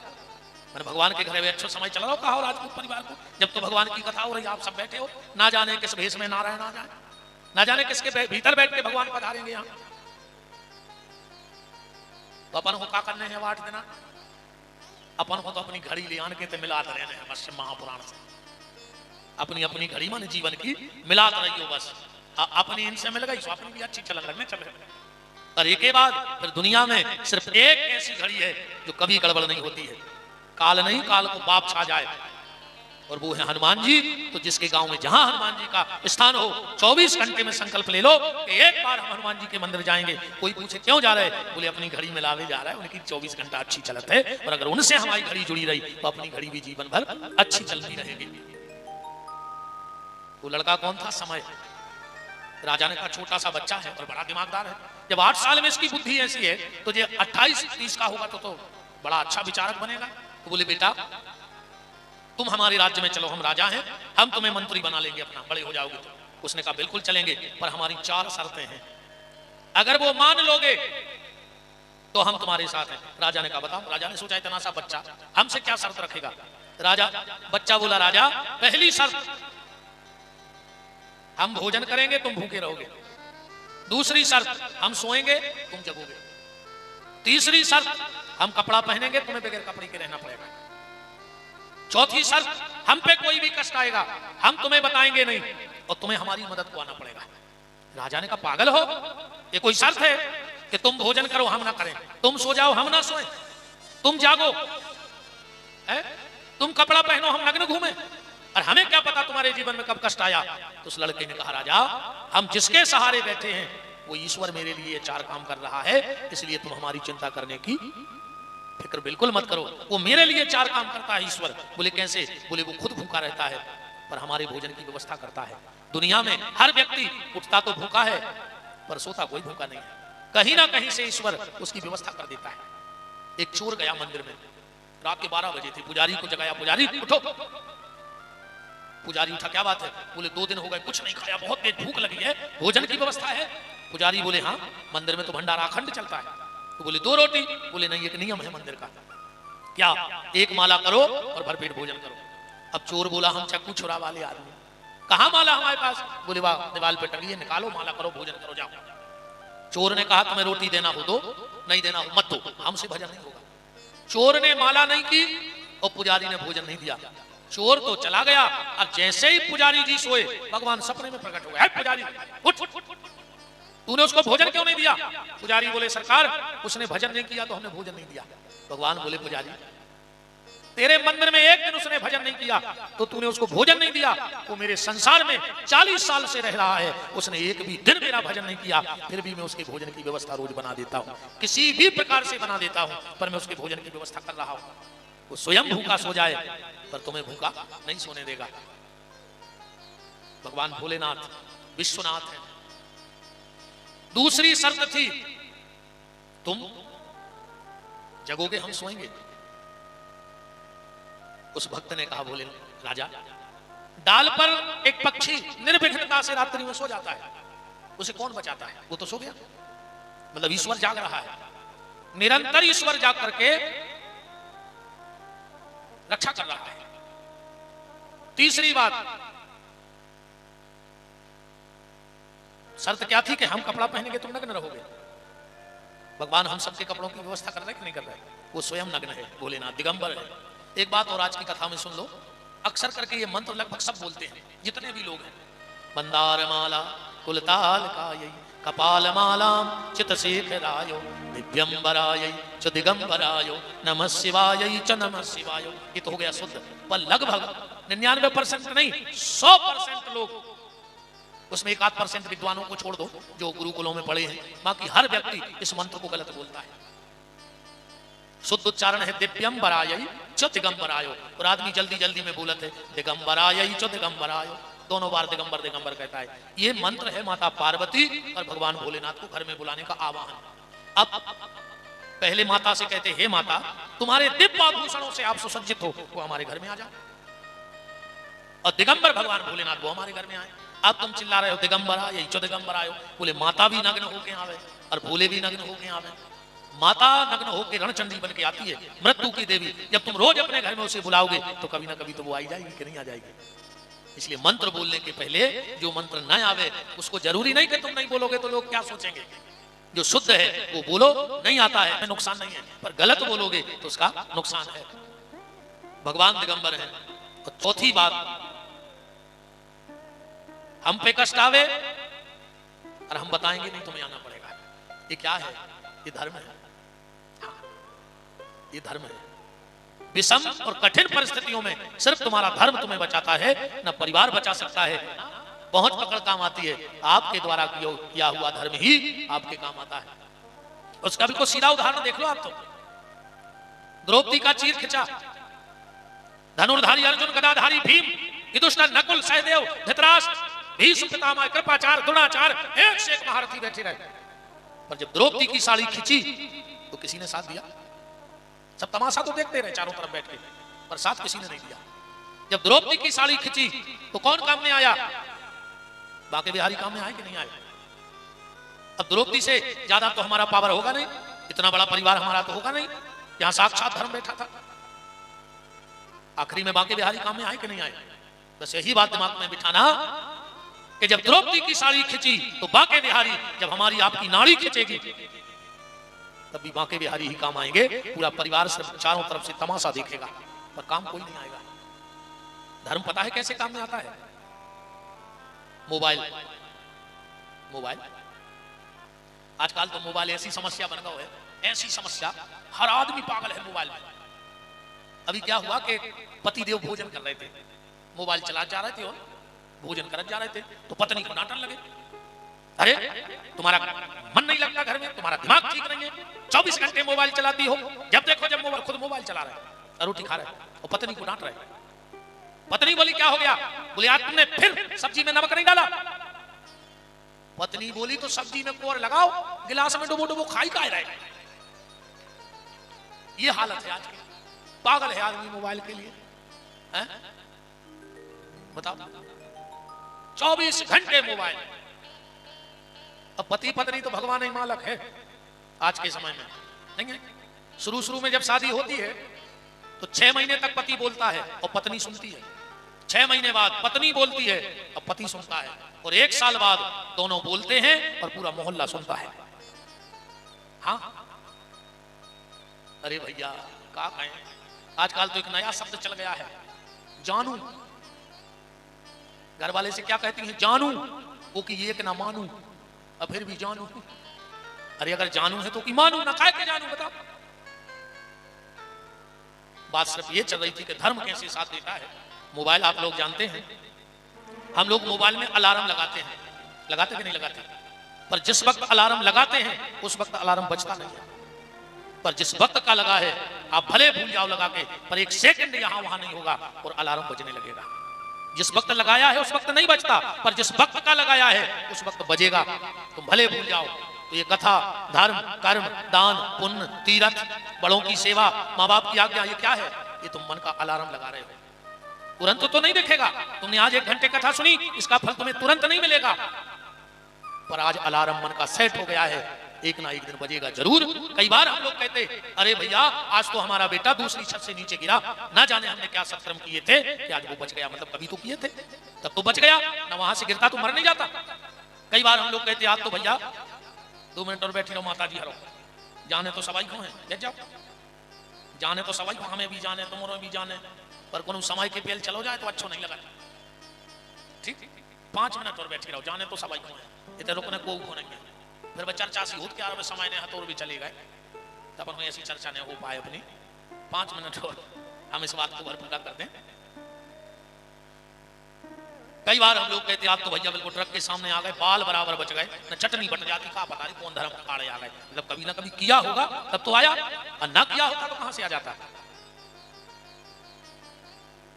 मैंने भगवान के घर में अच्छा समय चल रहा हो, कहा हो राजपूत परिवार को, जब तो भगवान की कथा हो रही, आप सब बैठे हो, ना जाने किस भेष में नारायण आ जाए, ना जाने किसके भीतर बैठ के भगवान पधारेंगे यहाँ। तो अपन को क्या करने हैं 8 दिन? अपन को तो अपनी घड़ी ले आन के ते मिलात रहने हैं बस। शिव महापुराण से अपनी अपनी घड़ी माने जीवन की मिलात रही हो बस। अपनी इनसे मिल गई तो अपनी भी अच्छी चलन लगने चले। और एक के बाद फिर दुनिया में सिर्फ एक ऐसी घड़ी है जो कभी गड़बड़ नहीं होती है, काल नहीं, काल को बाप छा जाए, और वो है हनुमान जी। तो जिसके गांव में जहां हनुमान जी का स्थान हो, 24 घंटे में संकल्प ले लो कि एक बार हम हनुमान जी के मंदिर जाएंगे। कोई पूछे क्यों जा रहे? बोले अपनी घड़ी में लावे जा रहा है, उनकी 24 घंटा अच्छी चलत है, और अगर उनसे हमारी घड़ी जुड़ी रही तो अपनी घड़ी भी जीवन भर अच्छी चलती रहेगी। वो लड़का कौन था? समय। राजा ने कहा छोटा सा बच्चा है और बड़ा दिमागदार है, जब 8 साल में इसकी बुद्धि ऐसी है तो ये 28-30 का होगा तो बड़ा अच्छा विचारक बनेगा। तो बोले बेटा तुम हमारे राज्य में चलो, हम राजा हैं, हम तुम्हें मंत्री बना लेंगे अपना, बड़े हो जाओगे तो। उसने कहा बिल्कुल चलेंगे, पर हमारी 4 शर्तें हैं, अगर वो मान लोगे तो हम तुम्हारे साथ हैं। राजा ने कहा बताओ। राजा ने सोचा इतना सा बच्चा हमसे क्या शर्त रखेगा? बच्चा बोला राजा पहली शर्त हम भोजन करेंगे तुम भूखे रहोगे, दूसरी शर्त हम सोएंगे तुम जगोगे, तीसरी शर्त हम कपड़ा पहनेंगे तुम्हें बगैर कपड़े के रहना पड़ेगा, चौथी शर्त हम पे कोई भी कष्ट आएगा हम तुम्हें बताएंगे नहीं और तुम्हें हमारी मदद को आना पड़ेगा। राजा ने कहा पागल हो, ये कोई शर्त है कि तुम भोजन करो हम ना करें, तुम सो जाओ हम ना सोएं, तुम जागो है, तुम कपड़ा पहनो हम नग्न घूमें, और हमें क्या पता तुम्हारे जीवन में कब कष्ट आया? तो उस लड़के ने कहा राजा हम जिसके सहारे बैठे हैं वो ईश्वर मेरे लिए 4 काम कर रहा है, इसलिए तुम हमारी चिंता करने की फिक्र बिल्कुल मत करो, वो मेरे लिए 4 काम करता है ईश्वर। बोले कैसे? बोले वो खुद भूखा रहता है पर हमारे भोजन की व्यवस्था करता है। दुनिया में हर व्यक्ति उठता तो भूखा है पर सोता कोई भूखा नहीं है, कहीं ना कहीं से ईश्वर उसकी व्यवस्था कर देता है। एक चोर गया मंदिर में, रात के 12 बजे थे, पुजारी को जगाया, पुजारी उठो। पुजारी उठा, क्या बात है? बोले 2 दिन हो गए कुछ नहीं खाया, बहुत तेज भूख लगी है, भोजन की व्यवस्था है? पुजारी बोले हाँ मंदिर में तो भंडारा अखंड चलता है। तो बोले 2 रोटी? बोले नहीं, एक नियम है मंदिर का, क्या? 1 माला करो और भरपेट भोजन करो। अब चोर बोला हम चक्कू छुरा वाले आदमी, कहाँ माला हमारे पास? बोले वाह दीवार पे टंगी है, निकालो माला, करो भोजन करो जाओ। चोर ने कहा तुम्हें रोटी देना हो दो, नहीं देना हो मत दो, हमसे भजन नहीं होगा। चोर ने माला नहीं की और पुजारी ने भोजन नहीं दिया, चोर तो चला गया। अब जैसे ही पुजारी जी सोए भगवान सपने में प्रकट हो गए, पुजारी उठ, तूने उसको भोजन क्यों नहीं दिया? पुजारी बोले सरकार उसने भजन नहीं किया तो हमने भोजन नहीं दिया। भगवान बोले पुजारी तेरे मंदिर में एक दिन उसने भजन नहीं किया तो तूने उसको भोजन नहीं दिया, वो मेरे संसार में 40 साल से रह रहा है, उसने एक भी दिन मेरा भजन नहीं किया, फिर भी मैं उसके भोजन की व्यवस्था रोज बना देता हूँ, किसी भी प्रकार से बना देता हूँ, पर मैं उसके भोजन की व्यवस्था कर रहा हूँ। वो स्वयं भूखा सो जाए पर तुम्हें भूखा नहीं सोने देगा। भगवान भोलेनाथ विश्वनाथ है। दूसरी शर्त थी तुम जगोगे हम सोएंगे। उस भक्त ने कहा बोले राजा डाल पर एक पक्षी निर्विघ्नता से रात्रि में सो जाता है, उसे कौन बचाता है? वो तो सो गया, मतलब ईश्वर जाग रहा है, निरंतर ईश्वर जाग करके रक्षा कर रहा है। तीसरी बात शर्त क्या थी कि हम कपड़ा पहनेंगे तुम नग्न रहोगे। भगवान हम सबके कपड़ों की व्यवस्था कर रहे कि नहीं कर रहे? वो स्वयं नग्न है, भोलेनाथ दिगंबर है। एक बात और आज की कथा में सुन लो, अक्सर करके ये मंत्र लगभग सब बोलते हैं जितने भी लोग हैं, मंदारमाला कुलताल कायै कपालमालां चितशेखराय दिव्यंबराय च दिगंबराय नमः शिवाय च नमः शिवाय। ये तो हो गया शुद्ध, पर लगभग 99% नहीं 100% लोग, उसमें 1-8% विद्वानों को छोड़ दो जो गुरुकुलों में पढ़े हैं, बाकी हर व्यक्ति इस मंत्र को गलत बोलता है। शुद्ध उच्चारण है दिव्यंबराय च दिगंबराय, और आदमी जल्दी जल्दी में बोलते है दिगंबराय च दिगंबराय, दोनों बार दिगंबर दिगंबर कहता है। ये मंत्र है माता पार्वती और भगवान भोलेनाथ को घर में बुलाने का आवाहन। अब पहले माता से कहते हे माता तुम्हारे दिव्य आभूषणों से आप सुसज्जित हो, वो हमारे घर में आ जाओ, और दिगंबर भगवान भोलेनाथ वो हमारे घर में आए। अब तुम चिल्ला रहे हो दिगंबर आए चो दिगंबर आयो, बोले माता भी नग्न होके आवे और भोले भी नग्न होके आवे। माता नग्न होके रणचंडी बन के आती है, मृत्यु की देवी, जब तुम रोज अपने घर में उसे बुलाओगे तो कभी ना कभी तो वो आई जाएगी कि नहीं आ जाएगी। इसलिए मंत्र बोलने के पहले जो मंत्र न आवे उसको जरूरी नहीं कि तुम नहीं बोलोगे तो लोग क्या सोचेंगे, जो शुद्ध है वो बोलो, नहीं आता है नुकसान नहीं है, पर गलत बोलोगे तो उसका नुकसान है। भगवान दिगंबर है। और चौथी बात, हम पे कष्ट आवे और हम बताएंगे नहीं तुम्हें आना पड़ेगा, ये क्या है? ये धर्म है। हाँ, ये धर्म है। विषम और कठिन परिस्थितियों में सिर्फ तुम्हारा धर्म तुम्हें बचाता है, न परिवार बचा सकता है। पहुंच पकड़ काम आती है, आपके द्वारा किया हुआ धर्म ही आपके काम आता है। उसका भी कोई सीधा उदाहरण देख लो आप तो। द्रौपदी का चीर खिंचा, धनुर्धारी अर्जुन, गदाधारी भीम, विदुषण, नकुल, सहदेव, धृतराष्ट्र, भीष्म पितामह, कृपाचार्य, द्रोणाचार्य, एक से एक महारथी बैठे रहे, पर जब द्रौपदी की साड़ी खिंची तो किसी ने साथ दिया? सब तमाशा तो देखते रहे चारों तरफ बैठ के, पर साथ किसी ने नहीं दिया। जब द्रौपदी की साड़ी खिंची तो कौन काम में आया? बांके बिहारी काम में आए कि नहीं आए? अब द्रौपदी से ज्यादा तो हमारा पावर होगा नहीं, इतना बड़ा परिवार हमारा तो होगा नहीं, यहां साक्षात धर्म बैठा था। आखिरी में बांके बिहारी काम में आए कि नहीं आए? बस यही बात दिमाग में बिठाना कि जब द्रौपदी की साड़ी खिंची तो बांके बिहारी, जब हमारी आपकी नाड़ी खिंचेगी तभी बांके बिहारी ही काम आएंगे। पूरा परिवार सिर्फ चारों तरफ से तमाशा देखेगा, पर काम कोई नहीं आएगा। धर्म पता है कैसे काम में आता है? मोबाइल। मोबाइल आजकल तो मोबाइल ऐसी समस्या बन गया है, ऐसी समस्या, हर आदमी पागल है मोबाइल में। अभी क्या हुआ कि पति देव भोजन कर रहे थे, मोबाइल चला जा रहे थे और भोजन कर जा रहे थे, तो पत्नी को डांटने लगे, अरे तुम्हारा मन नहीं लगता घर में, तुम्हारा दिमाग ठीक नहीं है, 24 घंटे मोबाइल चलाती हो, जब देखो जब मोबाइल, खुद मोबाइल चला रहे हैं, रोटी खा रहे हैं और पत्नी को डांट रहे हैं। पत्नी बोली क्या हो गया? बोले आज तुमने फिर सब्जी में नमक नहीं डाला। पत्नी बोली तो सब्जी में कोर लगाओ, गिलास में डुबो डुबो खाई का रहे। ये हालत है आज की, पागल है आदमी मोबाइल के लिए, हैं? बताओ 24 घंटे मोबाइल। अब पति पत्नी तो भगवान ही मालक है आज के समय में, नहीं है? शुरू शुरू में जब शादी होती है तो 6 महीने तक पति बोलता है और पत्नी सुनती है, 6 महीने बाद पत्नी बोलती है और पति सुनता है, और 1 साल बाद दोनों बोलते हैं और पूरा मोहल्ला सुनता है। हाँ, अरे भैया क्या कहें, आजकल तो एक नया शब्द चल गया है, जानू। घर वाले से क्या कहती हैं? जानू। वो कि ये कि ना मानू, और फिर भी जानू। अरे अगर जानू है तो कि मानू ना, काहे के जानू? बताओ। बात सिर्फ ये चल रही थी कि धर्म कैसे साथ देता है। मोबाइल आप लोग जानते हैं, हम लोग मोबाइल में अलार्म लगाते हैं, लगाते कि नहीं लगाते? पर जिस वक्त अलार्म लगाते हैं उस वक्त अलार्म बजता नहीं है, पर जिस वक्त का लगा है आप भले भूल जाओ लगा के, पर 1 सेकंड यहां वहां नहीं होगा और अलार्म बजने लगेगा। जिस वक्त लगाया है उस वक्त नहीं बजता, पर जिस वक्त का लगाया है उस वक्त बजेगा, तुम भले भूल जाओ। तो ये कथा, धर्म, कर्म, दान, पुण्य, तीर्थ, बड़ों की सेवा, माँ बाप की आज्ञा, ये क्या है? ये तुम मन का अलार्म लगा रहे हो। तुरंत तो नहीं दिखेगा, तुमने आज 1 घंटे कथा सुनी, इसका फल तुम्हें तुरंत नहीं मिलेगा, पर आज अलार्म मन का सेट हो गया है, एक ना एक दिन बजेगा जरूर। कई बार हम लोग कहते अरे भैया आज तो हमारा बेटा दूसरी छत से नीचे गिरा, ना जाने हमने क्या सत्कर्म किए थे कि आज वो बच गया, मतलब कभी तो किए थे, तब तो बच गया ना, वहां से गिरता तो मर नहीं जाता। कई बार हम लोग कहते आज तो भैया 2 मिनट और बैठी रहो माता जी, हरो जाने तो सवाई को है, बैठ जाओ, जाने तो सवाई को, हमें भी जाने तुम्हारे भी जाने, पर कोनो समय के पेल चलो जाए तो अच्छो नहीं लगा। ठीक, 5 मिनट और बैठे रहो, जाने तो सबाई को है, इतने रुकने को नहीं है। फिर वह चर्चा सी होती यार, समय ने हथौड़ भी चले गए, तब अपन ऐसी चर्चा नहीं हो पाए अपनी। 5 मिनट और हम इस बात को भर पूरा कर दें। कई बार हम लोग कहते आप तो भैया बिल्कुल ट्रक के सामने आ गए, बाल बराबर बच गए, न चटनी बट जाती, का पता नहीं कौन धर्म काड़े आ गए। मतलब कभी ना कभी किया होगा तब तो आया, और ना किया होता तो कहां से आ जाता।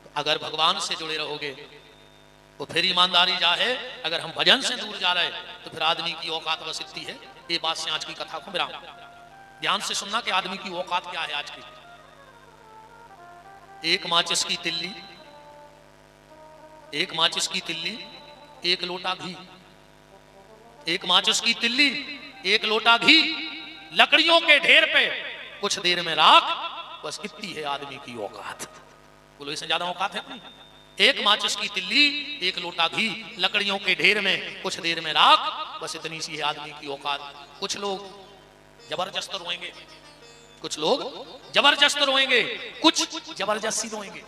तो अगर भगवान से जुड़े रहोगे तो फिर ईमानदारी जा है। अगर हम भजन से दूर जा रहे तो फिर आदमी की औकात बस इतनी है। ये बात से आज की कथा को विराम, ध्यान से सुनना कि आदमी की औकात क्या है आज की। एक माचिस की तिल्ली, एक माचिस की तिल्ली, एक लोटा घी, एक माचिस की तिल्ली, एक लोटा घी, लकड़ियों के ढेर पे कुछ देर में राख, बस इतनी है आदमी की औकात। बोलो इससे ज्यादा औकात है नहीं। एक माचिस की तिल्ली, एक लोटा घी, लकड़ियों के ढेर में कुछ देर में राख, बस इतनी सी है आदमी की औकात। कुछ लोग जबरदस्त रोएंगे, कुछ लोग जबरदस्त रोएंगे, कुछ जबरदस्ती रोएंगे।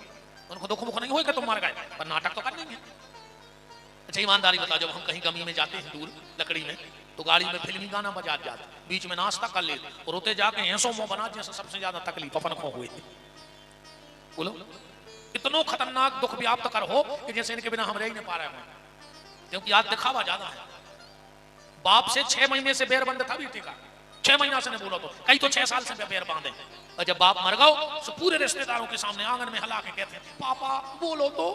उनको दुख मुख नहीं होगा तुम मर गए, पर नाटक तो कर लेंगे। अच्छा ईमानदारी बताओ, जब हम कहीं गमी में जाते हैं दूर लकड़ी में, तो गाड़ी में फिल्मी गाना बजा जाते, बीच में नाश्ता कर ले और रोते जाके ऐसो मुंह बना जैसे सबसे ज्यादा तकलीफ अपन को हुई। बोलो इतना खतरनाक दुख व्याप्त कर हो कि जैसे इनके बिना हम रह ही नहीं पा रहे हैं, क्योंकि आज दिखावा ज्यादा है। बाप से 6 महीने से बेर बंद था बेटे का, 6 महीना से नहीं बोला तो कई तो 6 साल से बेर बांधे। और जब बाप मर गए तो पूरे रिश्तेदारों के सामने आंगन में हला के कहते हैं पापा बोलो तो,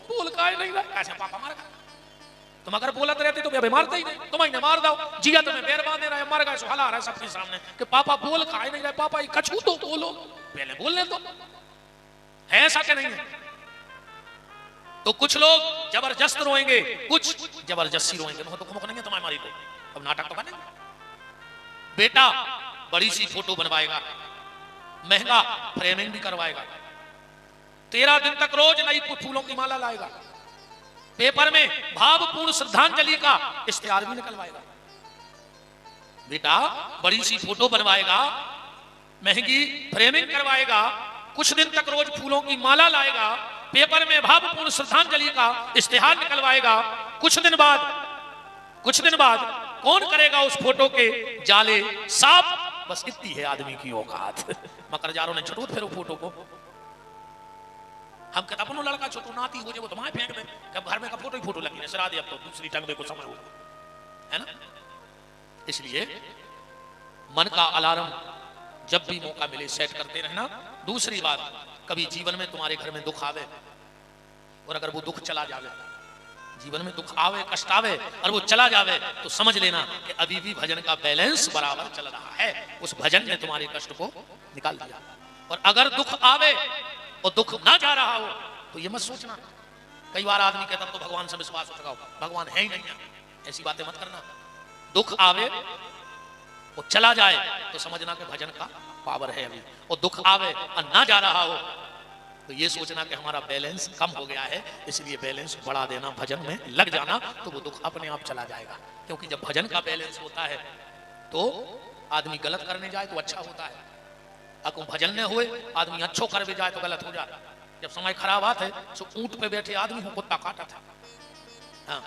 बोल का नहीं रहा। ऐसे पापा मर गए, तुम अगर बोलते रहते तो अभी मारते ही नहीं, तुम्हें मार दो। जिया तुम्हें बेर बांधे रहे, मर गए सो हला रहा है सबके सामने कि पापा बोल का नहीं रहे, पापा ये कछू तो बोलो, पहले बोलने दो। है ऐसा क्या नहीं है? तो कुछ लोग जबरदस्त रोएंगे, कुछ जबरदस्ती रोएंगे। तो मुख नहीं है तुम्हारी मारी को, अब नाटक तो करने। बेटा बड़ी सी फोटो बनवाएगा, महंगा फ्रेमिंग भी करवाएगा, 13 दिन तक रोज नई फूलों की माला लाएगा, पेपर में भावपूर्ण श्रद्धांजलि का इश्तिहार भी निकलवाएगा। बेटा बड़ी सी फोटो बनवाएगा, महंगी फ्रेमिंग करवाएगा, कुछ दिन तक रोज फूलों की माला लाएगा, पेपर में भावपूर्ण श्रद्धांजलि का इश्तिहार निकलवाएगा। कुछ दिन बाद कौन करेगा उस फोटो के जाले साफ? बस इतनी है आदमी की औकात। मकर जारों ने छटूत फिर फोटो को, हम कहते अपनो लड़का छोटू नाती हो जाए वो तुम्हारे फेंक दे, कब घर में का फोटो ही फोटो लगी सरा दे, अब तो दूसरी टंग में को समय हो, है ना। इसलिए मन का अलार्म जब भी मौका मिले सेट करते रहना। दूसरी बात, कभी जीवन में तुम्हारे घर में दुख आवे और अगर वो दुख चला जावे, जीवन में दुख आवे कष्ट आवे और वो चला जावे, तो समझ लेना कि अभी भी भजन का बैलेंस बराबर चल रहा है, उस भजन ने तुम्हारे कष्ट को निकाल दिया। और अगर दुख आवे और दुख ना जा रहा हो तो ये मत सोचना। कई बार आदमी कहता तो भगवान से विश्वास उठाओ, भगवान है ही नहीं है, ऐसी बातें मत करना। दुख आवे और चला जाए तो समझना कि भजन का पावर है अभी, और दुख आवे और ना जा रहा हो तो ये सोचना कि हमारा बैलेंस कम हो गया है, इसलिए बैलेंस बढ़ा देना, भजन में लग जाना, तो वो दुख अपने आप चला जाएगा। क्योंकि जब भजन का बैलेंस होता है तो आदमी गलत करने जाए तो अच्छा होता है, अगर भजन न हुए आदमी अच्छो कर भी जाए तो गलत हो जाता। जब समय खराब आता है तो ऊंट पे बैठे आदमी को कुत्ता काटा था। हाँ,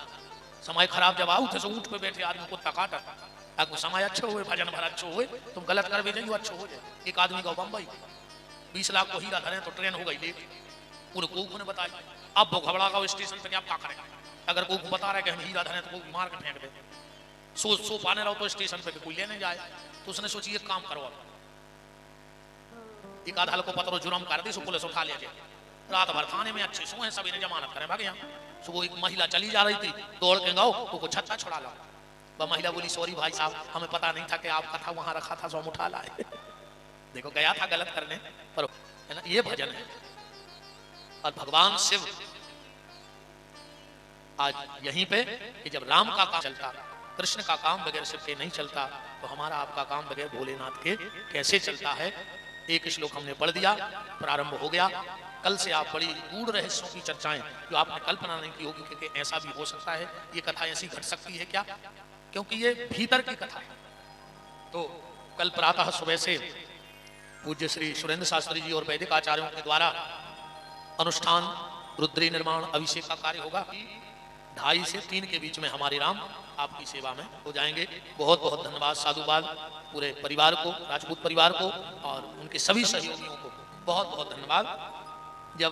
समय खराब जब आऊ थे तो ऊंट पे बैठे आदमी कुत्ता काटा था। अगर समय अच्छे हुए, भजन भर अच्छे हुए, तुम गलत कर भी जाइए अच्छो हो जाए। एक आदमी का बम्बई 20 लाख को हीरा धरे तो ट्रेन हो गई लेट, उनको बताई। अब वो घबरा का स्टेशन पे क्या करेगा? अगर कोई बता रहा है कि हम हीरा धरे तो कोई मार के फेंक दे। सो पाने रहो तो स्टेशन पे कोई लेने जाए, तो उसने सोची एक काम करो, एक आधा को पत्रों जुर्म कर दी, सो पुलिस उठा ले जाए। रात भर थाने में अच्छे सोए, सभी ने जमानत करें भागे। यहाँ सुबह एक महिला चली जा रही थी, दौड़ के गाओ तो छत्ता छुड़ा ला। वह महिला बोली सॉरी भाई साहब, हमें पता नहीं था कि आपका था वहां रखा था, सो हम उठा लाए। देखो गया था गलत करने पर, है ना, ये भजन है। और भगवान शिव आज यहीं पे कि जब राम का काम चलता, कृष्ण का काम बगैर शिव के नहीं चलता, तो हमारा आपका काम बगैर भोलेनाथ के कैसे चलता है। एक श्लोक हमने पढ़ दिया, प्रारंभ हो गया। कल से आप बड़ी गूढ़ रहस्यों की चर्चाएं जो आपने कल्पना नहीं की होगी कि ऐसा भी हो सकता है, ये कथा ऐसी घट सकती है क्या, क्योंकि ये भीतर की कथा है। तो कल प्रातः सुबह से पूज्य श्री सुरेंद्र शास्त्री जी और वैदिक आचार्यों के द्वारा अनुष्ठान, रुद्री निर्माण, अभिषेक का कार्य होगा। 2:30 से 3 के बीच में हमारे राम आपकी सेवा में हो जाएंगे। बहुत बहुत धन्यवाद साधुवाद पूरे परिवार को, राजपूत परिवार को और उनके सभी सहयोगियों को बहुत बहुत धन्यवाद। जब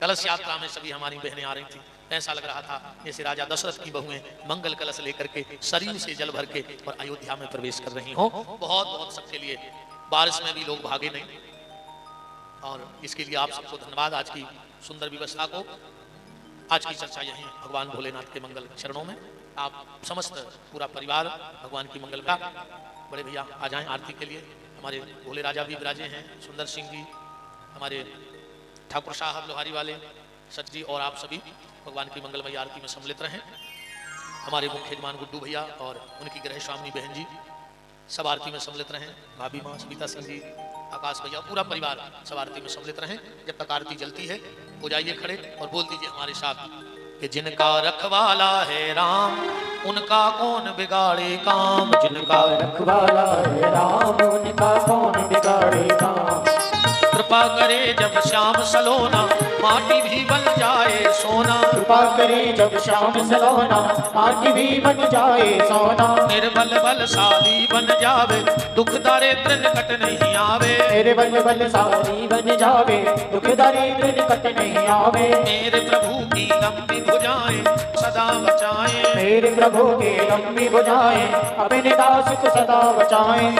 कलश यात्रा में सभी हमारी बहनें आ रही थी, ऐसा लग रहा था जैसे राजा दशरथ की बहुएं मंगल कलश लेकर के सरयू से जल भर के और अयोध्या में प्रवेश कर रही हों। बहुत बहुत सबके लिए, बारिश में भी लोग भागे नहीं, और इसके लिए आप सबको धन्यवाद। आज की सुंदर व्यवस्था को, आज की चर्चा यही भगवान भोलेनाथ के मंगल चरणों में। आप समस्त पूरा परिवार भगवान की मंगल का। बड़े भैया आ जाएं आरती के लिए। हमारे भोले राजा भी विराजे हैं, सुंदर सिंह जी, हमारे ठाकुर साहब लोहारी वाले, सच जी, और आप सभी भगवान की मंगलमयी आरती में सम्मिलित रहें। हमारे मुख्य यजमान गुड्डू भैया और उनकी गृह स्वामी बहन जी सब आरती में सम्मिलित रहें। भाभी माँ सविता सिंह जी, आकाश भैया, पूरा परिवार सब आरती में सम्मिलित रहें। जब तक आरती जलती है हो जाइए खड़े और बोल दीजिए हमारे साथ कि जिनका रखवाला है राम उनका कौन बिगाड़े काम। जिनका रखवाला है राम उनका कौन बिगाड़े काम। कृपा करे जब श्याम सलोना माटी भी बन जाए सोना। कृपा करे जब श्याम सलोना माटी भी बन जाए सोना। निर्बल बलशाली बन जावे दुख दारिद्र निकट नहीं आवे। निर्बल बलशाली बन जावे दुख दारिद्र निकट नहीं आवे। मेरे प्रभु की लंबी भुजाएं सदा बचाएं। मेरे प्रभु की लंबी भुजाएं अपने दास को सदा बचाएं।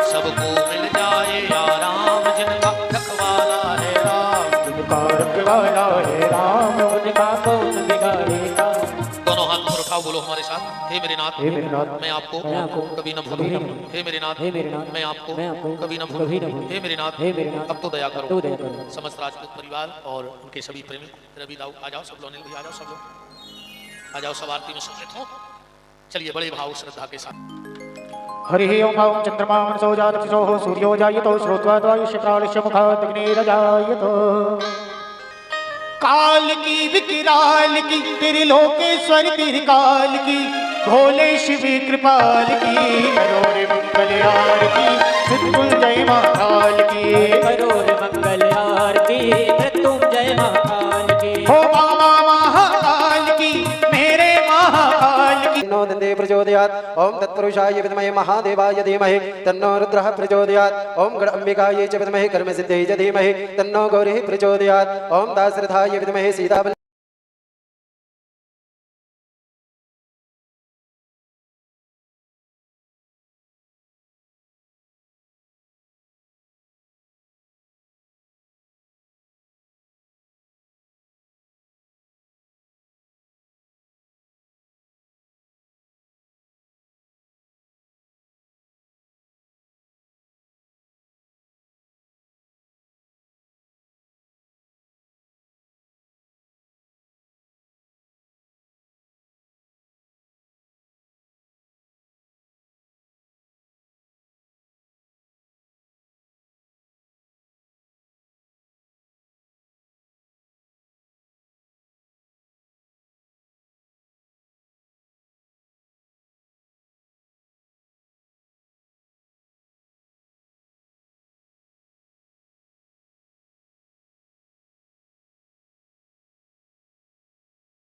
सबको मिल जाए आराम जिनका रखवाला है राम। जिनका रखवाला है राम उनका कौन बिगाड़े काम। दोनों हाथ ऊपर उठाओ, बोलो हमारे साथ, हे मेरे नाथ, हे मेरे नाथ, मैं आपको कभी न भूलूं। हे मेरे नाथ, मैं आपको कभी न भूलूं। हे मेरे नाथ, अब तो दया करो। समस्त राजपूत परिवार और उनके सभी प्रेमी, रवि दाऊ आ जाओ, सब लोग अनिल भैया आ जाओ, सब लोग आ जाओ, सब आरती में सम्मिलित हो। चलिए बड़े भाव श्रद्धा के साथ। हरि ओम भाव चंद्रमा मनसो जातसो सूर्यो जायतो श्रोत्वा द्वायुष्य प्राणस्य मुखात् अग्निर्जायतो। काल की विकराल की त्रिलोकेश्वर त्रिकाल की भोले शिव कृपाल की। करो रे मंगल आरती मृत्युंजय महाकाल की। करो रे मंगल आरती मृत्युंजय महाकाल की। हो बाबा महाकाल की, मेरे महाकाल की। तन्नो नंदे प्रचोदयात्। ओम तत्पुरुषाय विद्महे महादेवाय धीमहि तन्नो रुद्रः प्रचोदयात्। ओम गणाम्बिकायै च विद्महे कर्मसिद्ध्यै च धीमहि तन्नो गौरिः प्रचोदयात्। ओम दाशरथाय विद्महे सीता